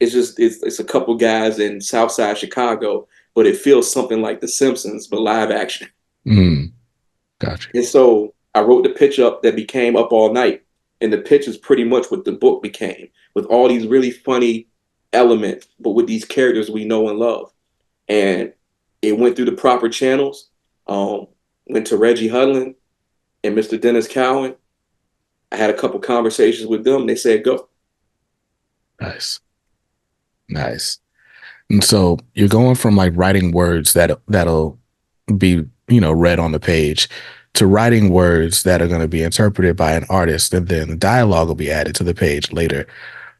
it's a couple guys in South Side Chicago, but it feels something like The Simpsons, but live action. mm, gotcha. And so I wrote the pitch up that became Up All Night. And the pitch is pretty much what the book became, with all these really funny elements, but with these characters we know and love. And it went through the proper channels. Um, Went to Reggie Hudlin and Mr. Dennis Cowan. I had a couple conversations with them. They said go. Nice. Nice. And so you're going from like writing words that'll be, read on the page to writing words that are going to be interpreted by an artist, and then the dialogue will be added to the page later.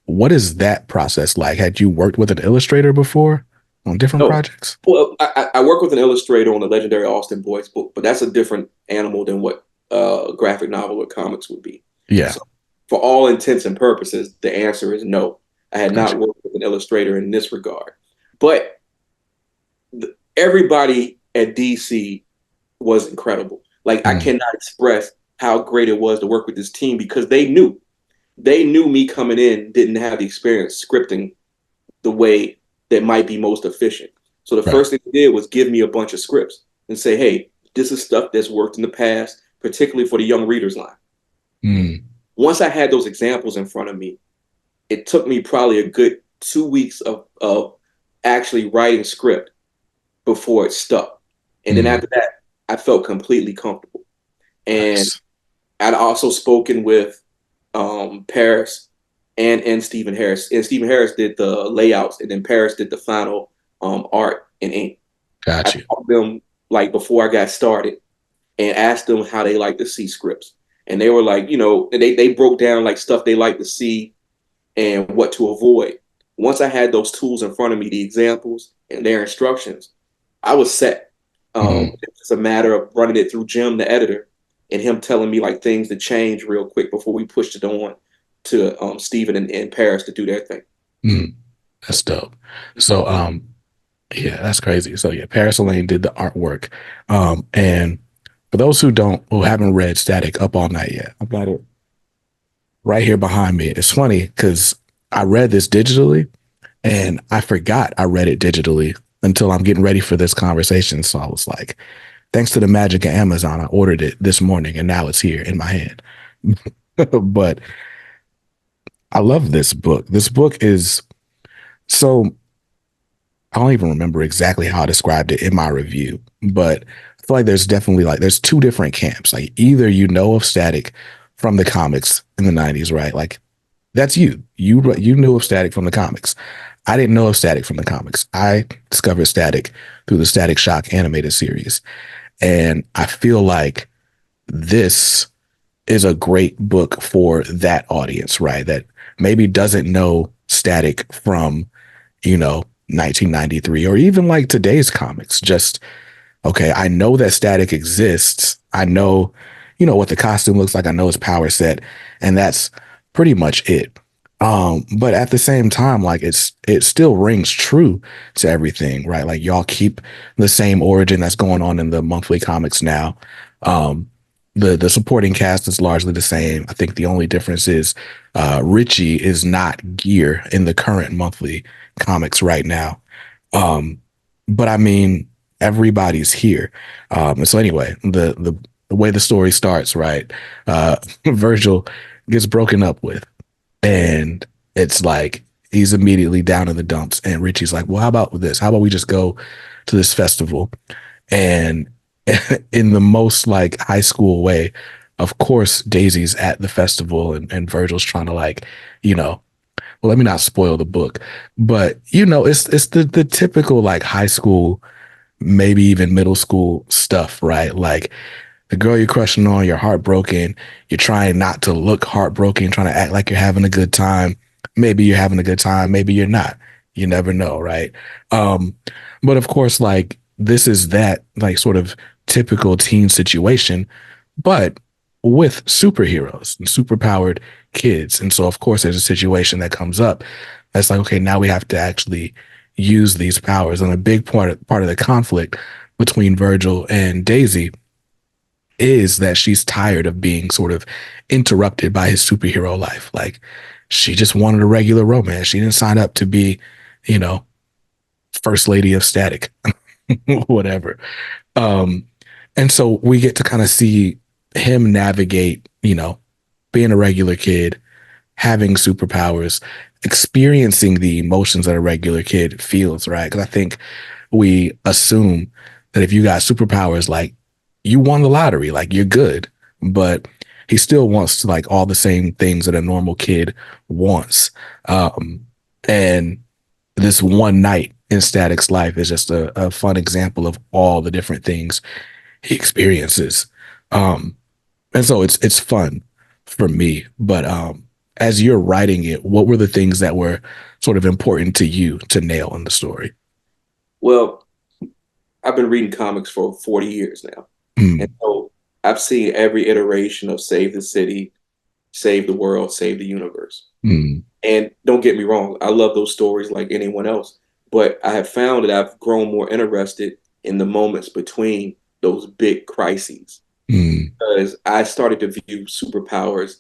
What is that process like? Had you worked with an illustrator before on different No, projects? well, I work with an illustrator on the legendary Austin Boys book, but that's a different animal than what graphic novel or comics would be. Yeah, So, for all intents and purposes, the answer is no. I had gotcha. not worked with an illustrator in this regard, but everybody at DC was incredible. Like I Mm, cannot express how great it was to work with this team because they knew me coming in didn't have the experience scripting the way that might be most efficient. So the right. first thing they did was give me a bunch of scripts and say, hey, this is stuff that's worked in the past, particularly for the young readers line. Mm, Once I had those examples in front of me, it took me probably a good 2 weeks of actually writing script before it stuck. And then mm, after that, I felt completely comfortable. And nice. I'd also spoken with Paris and Stephen Harris. And Stephen Harris did the layouts, and then Paris did the final art and ink. I Got you. talked to them like before I got started and asked them how they like to see scripts. And they were like, they broke down like stuff they like to see and what to avoid. Once I had those tools in front of me, the examples and their instructions, I was set. Mm, It's a matter of running it through Jim, the editor, and him telling me like things to change real quick before we pushed it on to Stephen and Paris to do their thing. mm, that's dope. So, yeah, that's crazy. So yeah, Paris Elaine did the artwork. And for those who haven't read Static Up All Night yet, I've got it right here behind me. It's funny because I read this digitally and I forgot I read it digitally until I'm getting ready for this conversation. So I was like, thanks to the magic of Amazon, I ordered it this morning and now it's here in my hand. But I love this book. This book is so I don't even remember exactly how I described it in my review, but I feel like there's definitely like there's two different camps. Like either you know of Static from the comics in the 90s, right? Like that's you. You knew of Static from the comics. I didn't know of Static from the comics. I discovered Static through the Static Shock animated series. And I feel like this is a great book for that audience, right? That maybe doesn't know Static from, 1993 or even like today's comics. Just, okay, I know that Static exists. I know, what the costume looks like. I know his power set, and that's pretty much it. But at the same time, like it still rings true to everything, right? Like y'all keep the same origin that's going on in the monthly comics now. Um, the supporting cast is largely the same. I think the only difference is Richie is not Gear in the current monthly comics right now. Um, but I mean, everybody's here. And so anyway, the way the story starts, right? Virgil gets broken up with, and it's like he's immediately down in the dumps. And Richie's like, "Well, how about this? How about we just go to this festival?" And in the most like high school way, of course, Daisy's at the festival and Virgil's trying to like, you know, well, let me not spoil the book, but it's the typical like high school, maybe even middle school stuff, right? Like the girl you're crushing on, you're heartbroken. You're trying not to look heartbroken, trying to act like you're having a good time. Maybe you're having a good time, maybe you're not. You never know, right? Um, but of course, like this is that like sort of typical teen situation, but with superheroes and superpowered kids. And so, of course, there's a situation that comes up that's like, okay, now we have to actually use these powers. And a big part of the conflict between Virgil and Daisy is that she's tired of being sort of interrupted by his superhero life. Like she just wanted a regular romance. She didn't sign up to be, you know, first lady of static, whatever. Um, and so we get to kind of see him navigate, being a regular kid, having superpowers, experiencing the emotions that a regular kid feels, right? Because I think we assume that if you got superpowers, like you won the lottery, like you're good. But he still wants like all the same things that a normal kid wants. And this one night in Static's life is just a fun example of all the different things he experiences. Um, and so it's fun for me. But as you're writing it, what were the things that were sort of important to you to nail in the story? Well, I've been reading comics for 40 years now. And Mm, so I've seen every iteration of Save the City, Save the World, Save the Universe. mm, And don't get me wrong, I love those stories like anyone else. But I have found that I've grown more interested in the moments between those big crises mm, because I started to view superpowers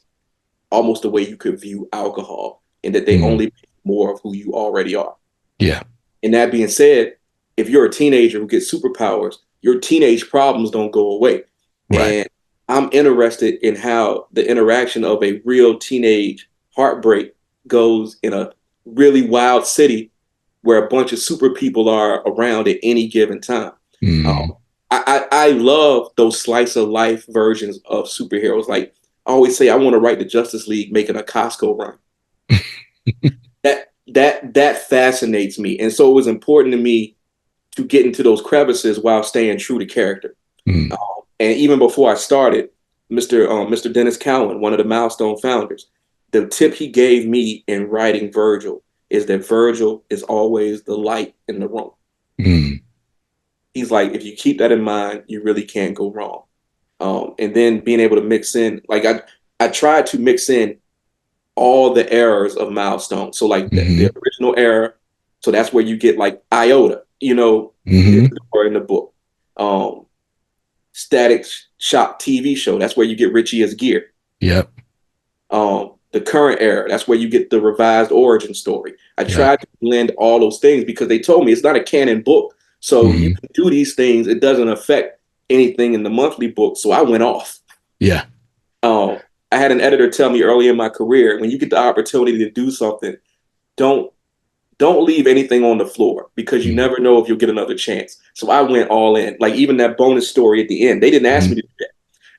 almost the way you could view alcohol, and that they mm. only make more of who you already are. Yeah, And that being said, if you're a teenager who gets superpowers, your teenage problems don't go away. right. And I'm interested in how the interaction of a real teenage heartbreak goes in a really wild city where a bunch of super people are around at any given time. Um, Mm, I love those slice of life versions of superheroes. Like I always say, I want to write the Justice League making a Costco run. That fascinates me, and so it was important to me to get into those crevices while staying true to character. mm, And even before I started, Mr. Dennis Cowan, one of the Milestone founders, the tip he gave me in writing Virgil is that Virgil is always the light in the room. mm, He's like, if you keep that in mind, you really can't go wrong. And then being able to mix in, like I tried to mix in all the errors of Milestone. So like the mm, original error, so that's where you get like Iota, mm. or in the book. Um, Static Shock TV show, that's where you get Richie as Gear. Yep, The current era, that's where you get the revised origin story. I yep. tried to blend all those things because they told me it's not a canon book. So you Mm, can do these things, it doesn't affect anything in the monthly book. So I went off. yeah. Um, I had an editor tell me early in my career, when you get the opportunity to do something, don't don't leave anything on the floor because you Mm, never know if you'll get another chance. So I went all in. Like even that bonus story at the end, they didn't ask me mm. to do that.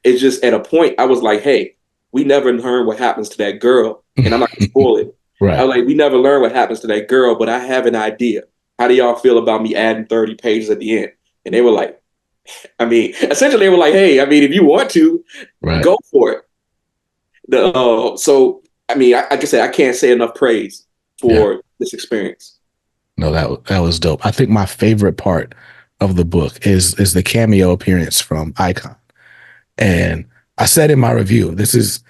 It's just at a point I was like, hey, we never learned what happens to that girl. And I'm not gonna spoil it. I Right. was like, we never learned what happens to that girl, but I have an idea. How do y'all feel about me adding 30 pages at the end? And they were like, I mean, essentially they were like, hey, I mean, if you want to, Right. go for it. So I mean, like I said, I can't say enough praise Yeah. for this experience. No, that was dope. I think my favorite part of the book is the cameo appearance from Icon. And I said in my review, this is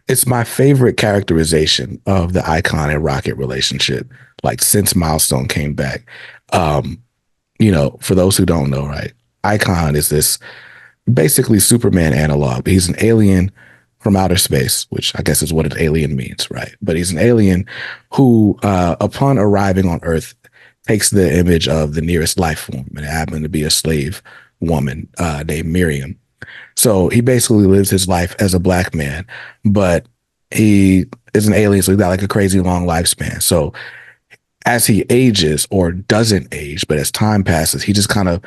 it's my favorite characterization of the Icon and Rocket relationship, like since Milestone came back. Um, for those who don't know, right? Icon is this basically Superman analog. He's an alien from outer space, which I guess is what an alien means, right? But he's an alien who, upon arriving on Earth, takes the image of the nearest life form, and it happened to be a slave woman named Miriam. So he basically lives his life as a black man, but he is an alien, so he's got like a crazy long lifespan. So as he ages or doesn't age, but as time passes, he just kind of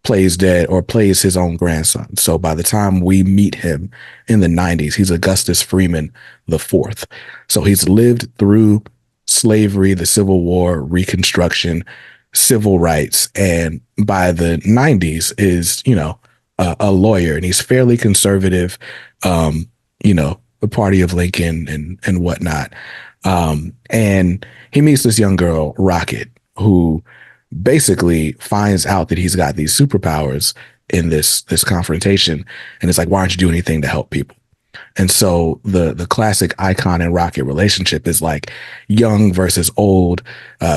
plays dead or plays his own grandson. So by the time we meet him in the 90s, he's Augustus Freeman the fourth. So he's lived through slavery, the Civil War, Reconstruction, civil rights, and by the 90s is, a lawyer, and he's fairly conservative, the party of Lincoln and whatnot. And he meets this young girl, Rocket, who basically finds out that he's got these superpowers in this confrontation, and it's like, why aren't you doing anything to help people? And so the classic Icon and Rocket relationship is like young versus old,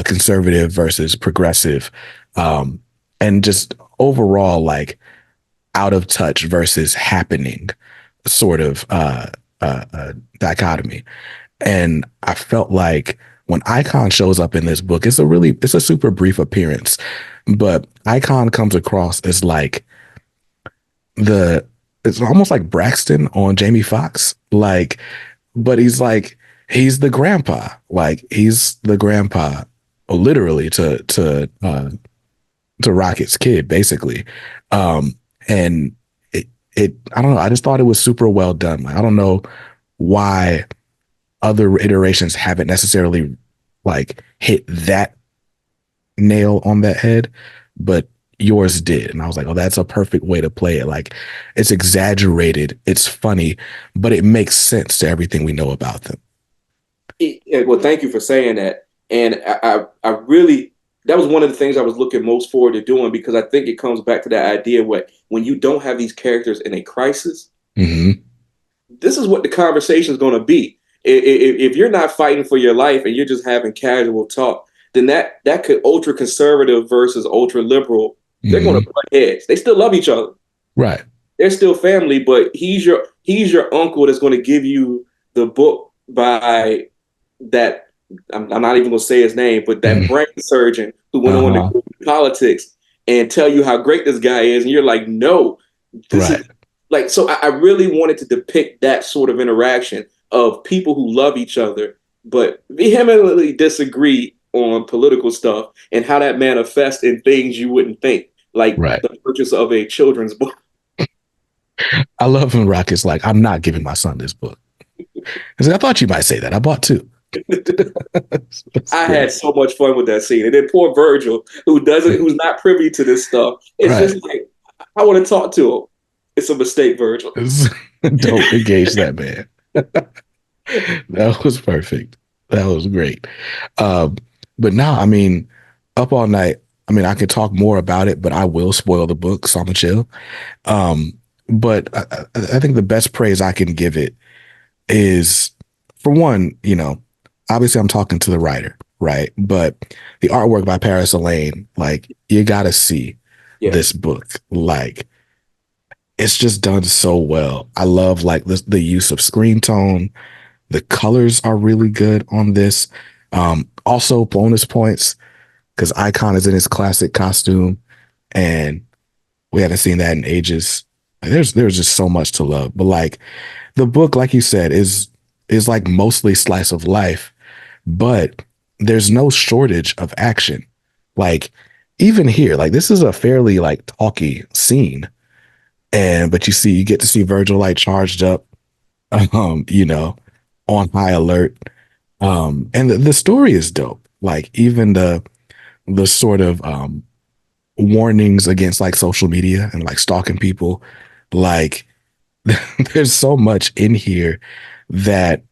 conservative versus progressive, and just overall like out of touch versus happening sort of dichotomy. And I felt like when Icon shows up in this book, it's a super brief appearance, but Icon comes across as like the it's almost like Braxton on Jamie Foxx, like, but he's the grandpa, like he's the grandpa, literally to Rocket's kid, basically, and it I don't know, I just thought it was super well done. Like, I don't know why other iterations haven't necessarily like hit that nail on that head, but yours did. And I was like, oh, that's a perfect way to play it. Like, it's exaggerated, it's funny, but it makes sense to everything we know about them. Well, thank you for saying that. And I really, that was one of the things I was looking most forward to doing, because I think it comes back to that idea what when you don't have these characters in a crisis, Mm-hmm. this is what the conversation is going to be. If you're not fighting for your life and you're just having casual talk, then that could ultra conservative versus ultra liberal. They're going Mm-hmm. to butt heads. They still love each other. Right. They're still family, but he's your uncle that's going to give you the book by that. I'm not even going to say his name, but that Mm-hmm. brain surgeon who went on to Uh-huh. go into politics and tell you how great this guy is, and you're like, no, this Right. is like. So I really wanted to depict that sort of interaction of people who love each other but vehemently disagree on political stuff, and how that manifests in things you wouldn't think, like Right. the purchase of a children's book. I love when Rocket's like, I'm not giving my son this book. I said, I thought you might say that. I bought two. It's I great. had so much fun with that scene. And then poor Virgil, who's not privy to this stuff. It's Right. just like, I want to talk to him. It's a mistake, Virgil. Don't engage that man. That was perfect. That was great. Um, but now, I mean, Up All Night, I mean, I could talk more about it, but I will spoil the book, so I'm gonna chill. Um, but I think the best praise I can give it is, for one, obviously I'm talking to the writer, right? But the artwork by Paris Elaine, like, you gotta see Yeah. this book. Like, it's just done so well. I love like the use of screen tone. The colors are really good on this. Also bonus points because Icon is in his classic costume, and we haven't seen that in ages. There's just so much to love. But like the book, like you said, is like mostly slice of life, but there's no shortage of action. Like even here, like this is a fairly like talky scene, and but you get to see Virgil like charged up, um, you know, on high alert. And the story is dope. Like even the sort of warnings against like social media and like stalking people, like there's so much in here that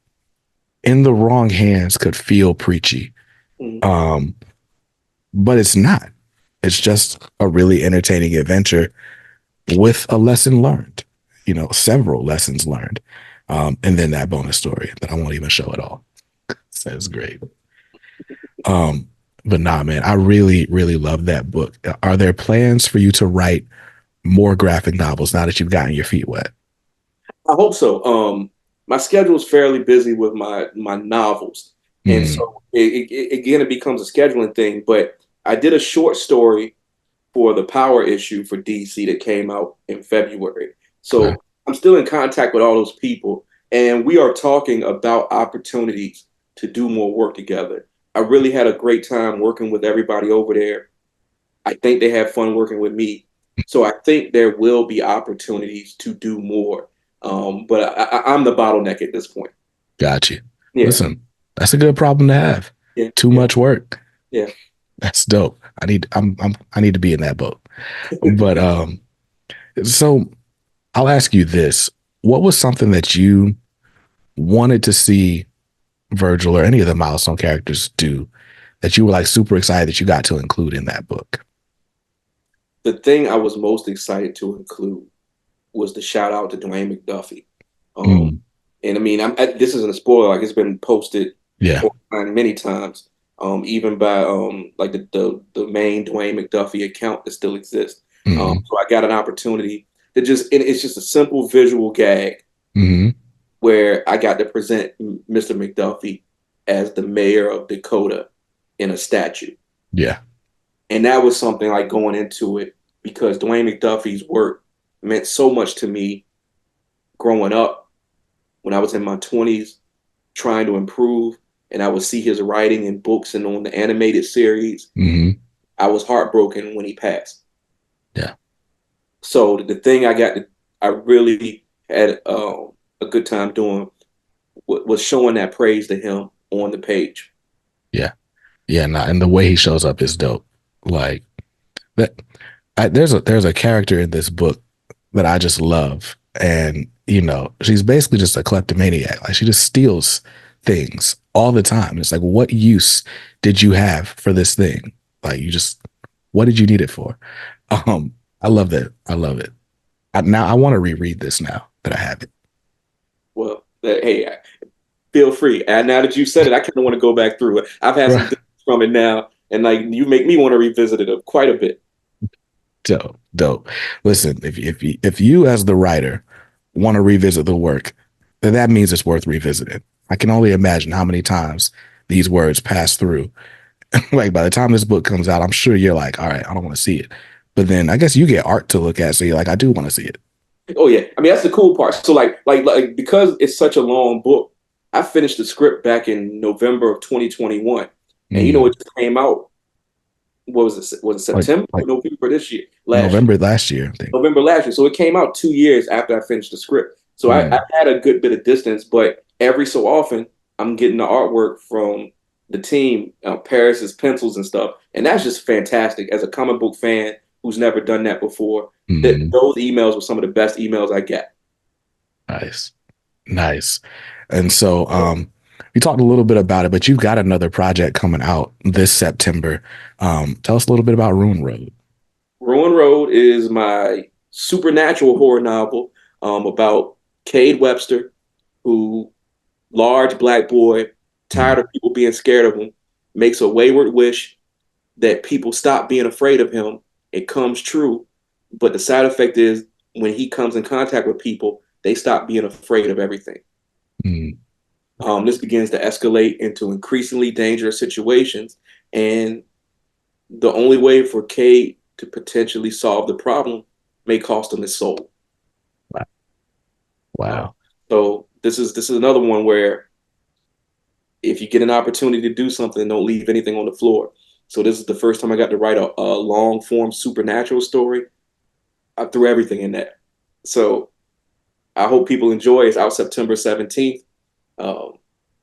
in the wrong hands could feel preachy. Mm-hmm. Um, but it's not. It's just a really entertaining adventure with a lesson learned, several lessons learned. And then that bonus story that I won't even show at all. So it's great. Um, but nah, man, I really, really love that book. Are there plans for you to write more graphic novels now that you've gotten your feet wet? I hope so. My schedule is fairly busy with my novels, and Mm, so again, it becomes a scheduling thing. But I did a short story for the Power issue for DC that came out in February. okay. So I'm still in contact with all those people, and we are talking about opportunities to do more work together. I really had a great time working with everybody over there. I think they had fun working with me. So I think there will be opportunities to do more. But I'm the bottleneck at this point. Got you. Yeah, Listen, that's a good problem to have. yeah, Too yeah, much work. yeah. That's dope. I need to be in that boat. But so I'll ask you this. What was something that you wanted to see Virgil or any of the milestone characters do that you were like super excited that you got to include in that book? The thing I was most excited to include was the shout out to Dwayne McDuffie. Um, Mm, and I mean, this isn't a spoiler. Like it's been posted yeah. online many times, even by like the main Dwayne McDuffie account that still exists. Mm, So I got an opportunity to it's just a simple visual gag mm, where I got to present Mr. McDuffie as the mayor of Dakota in a statue. yeah. And that was something like going into it because Dwayne McDuffie's work meant so much to me growing up when I was in my 20s trying to improve and I would see his writing in books and on the animated series. Mm, I was heartbroken when he passed. yeah. So the thing I really had a good time doing was showing that praise to him on the page. Yeah. Yeah. Nah, and the way he shows up is dope. Like that. There's a character in this book that I just love, and she's basically just a kleptomaniac. Like she just steals things all the time. It's like, what use did you have for this thing? Like what did you need it for? I love that. I love it. Now I want to reread this now that I have it. Well, hey, feel free. And now that you said it, I kind of want to go back through it. I've had some Right. things from it now, and like you make me want to revisit it quite a bit. Dope, dope. Listen, if you as the writer want to revisit the work, then that means it's worth revisiting. I can only imagine how many times these words pass through. Like by the time this book comes out, I'm sure you're like, all right, I don't want to see it. But then I guess you get art to look at, so you're like, I do want to see it. Oh yeah, I mean that's the cool part. So like because it's such a long book, I finished the script back in November of 2021, and Mm, it just came out. What was it? Was it like September or like November this year? Last year, November last year, I think. November last year. So it came out 2 years after I finished the script. So I Mm, had a good bit of distance, but every so often I'm getting the artwork from the team, Paris's pencils and stuff, and that's just fantastic. As a comic book fan who's never done that before, that mm, those emails were some of the best emails I get. nice, nice. And so, we talked a little bit about it, but you've got another project coming out this September. Tell us a little bit about Ruin Road. Ruin Road is my supernatural horror novel about Cade Webster, who large black boy, tired Mm, of people being scared of him, makes a wayward wish that people stop being afraid of him. It comes true, but the side effect is when he comes in contact with people, they stop being afraid of everything. mm, This begins to escalate into increasingly dangerous situations, and the only way for Cade to potentially solve the problem may cost him his soul. Uh, wow. so this is another one where if you get an opportunity to do something, don't leave anything on the floor. So this is the first time I got to write a long form supernatural story. I threw everything in that. So I hope people enjoy. It's out September 17th. Um,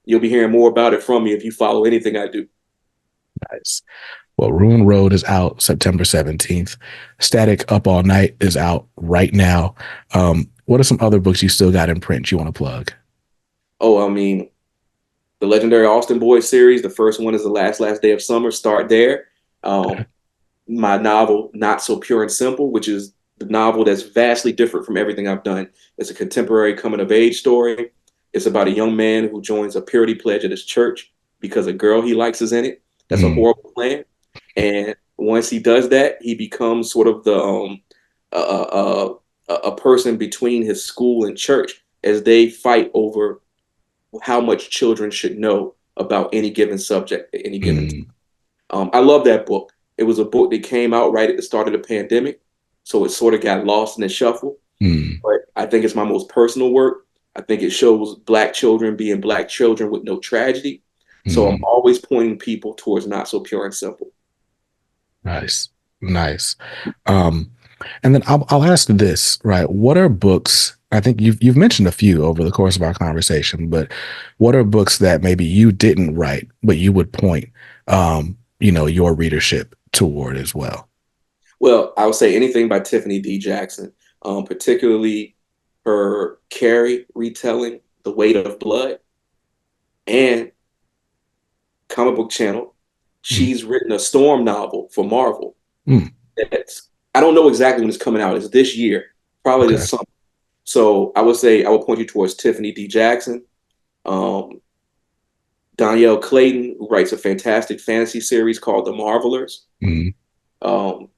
you'll be hearing more about it from me if you follow anything I do. Nice. Well, Ruin Road is out September 17th. Static Up All Night is out right now. What are some other books you still got in print you want to plug? Oh, I mean, the legendary Austin Boys series. The first one is The Last Day of Summer. Start there. Um, my novel, Not So Pure and Simple, which is the novel that's vastly different from everything I've done. It's a contemporary coming of age story. It's about a young man who joins a purity pledge at his church because a girl he likes is in it. That's a Mm, horrible plan. And once he does that, he becomes sort of the a person between his school and church as they fight over how much children should know about any given subject at any given time. mm, I love that book. It was a book that came out right at the start of the pandemic, so it sort of got lost in the shuffle. mm, But I think it's my most personal work. I think it shows Black children being Black children with no tragedy. So I'm mm. always pointing people towards Not So Pure and Simple. Nice. Nice. Um, And then I'll ask this, right? What are books? I think you've mentioned a few over the course of our conversation, but what are books that maybe you didn't write, but you would point, your readership toward as well? Well, I would say anything by Tiffany D. Jackson, particularly her Carrie retelling, The Weight of Blood, and Comic Book Channel. Mm, She's written a Storm novel for Marvel. mm, That's I don't know exactly when it's coming out. It's this year, probably okay. this summer. So I would say I would point you towards Tiffany D. Jackson, um, Danielle Clayton, who writes a fantastic fantasy series called The Marvelers. Mm, Um,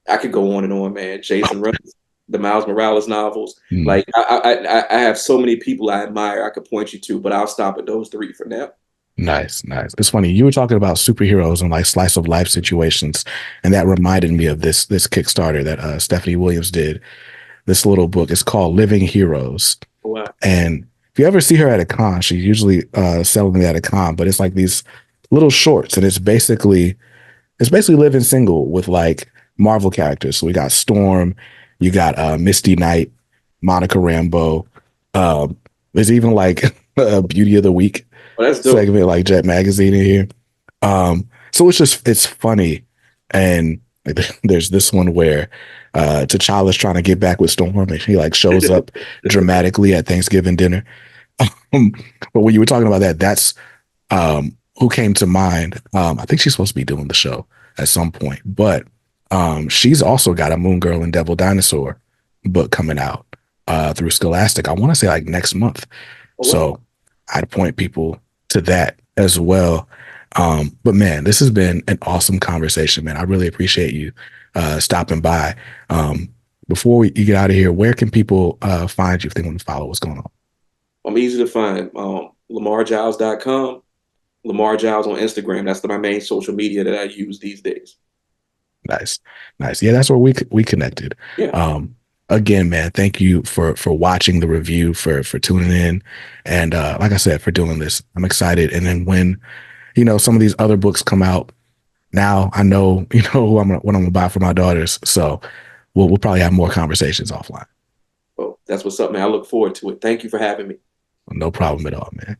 I could go on and on, man. Jason Reynolds, the Miles Morales novels. mm. Like I have so many people I admire I could point you to, but I'll stop at those three for now. Nice, nice. It's funny. You were talking about superheroes and like slice of life situations, and that reminded me of this Kickstarter that Stephanie Williams did. This little book. It's called Living Heroes. Wow. And if you ever see her at a con, she's usually selling it at a con, but it's like these little shorts, and it's basically living single with like Marvel characters. So we got Storm, you got Misty Knight, Monica Rambeau. Um, there's even like a Beauty of the Week Well, that's dope. segment, like Jet Magazine in here. So it's funny, and like, there's this one where T'Challa's trying to get back with Storm, and he like shows up dramatically at Thanksgiving dinner. Um, but when you were talking about that, that's who came to mind. I think she's supposed to be doing the show at some point, but she's also got a Moon Girl and Devil Dinosaur book coming out through Scholastic. I want to say like next month. Oh, wow. So I'd point people to that as well. But man, this has been an awesome conversation, man. I really appreciate you stopping by. Before you get out of here, where can people find you if they want to follow what's going on? I'm easy to find. LamarGiles.com, Lamar Giles on Instagram. That's my main social media that I use these days. Nice, nice. Yeah, that's where we connected. Yeah. Again, man, thank you for watching the review, for tuning in, and like I said, for doing this. I'm excited. And then when some of these other books come out, now I know what I'm gonna buy for my daughters. So we'll probably have more conversations offline. Well, that's what's up, man. I look forward to it. Thank you for having me. No problem at all, man.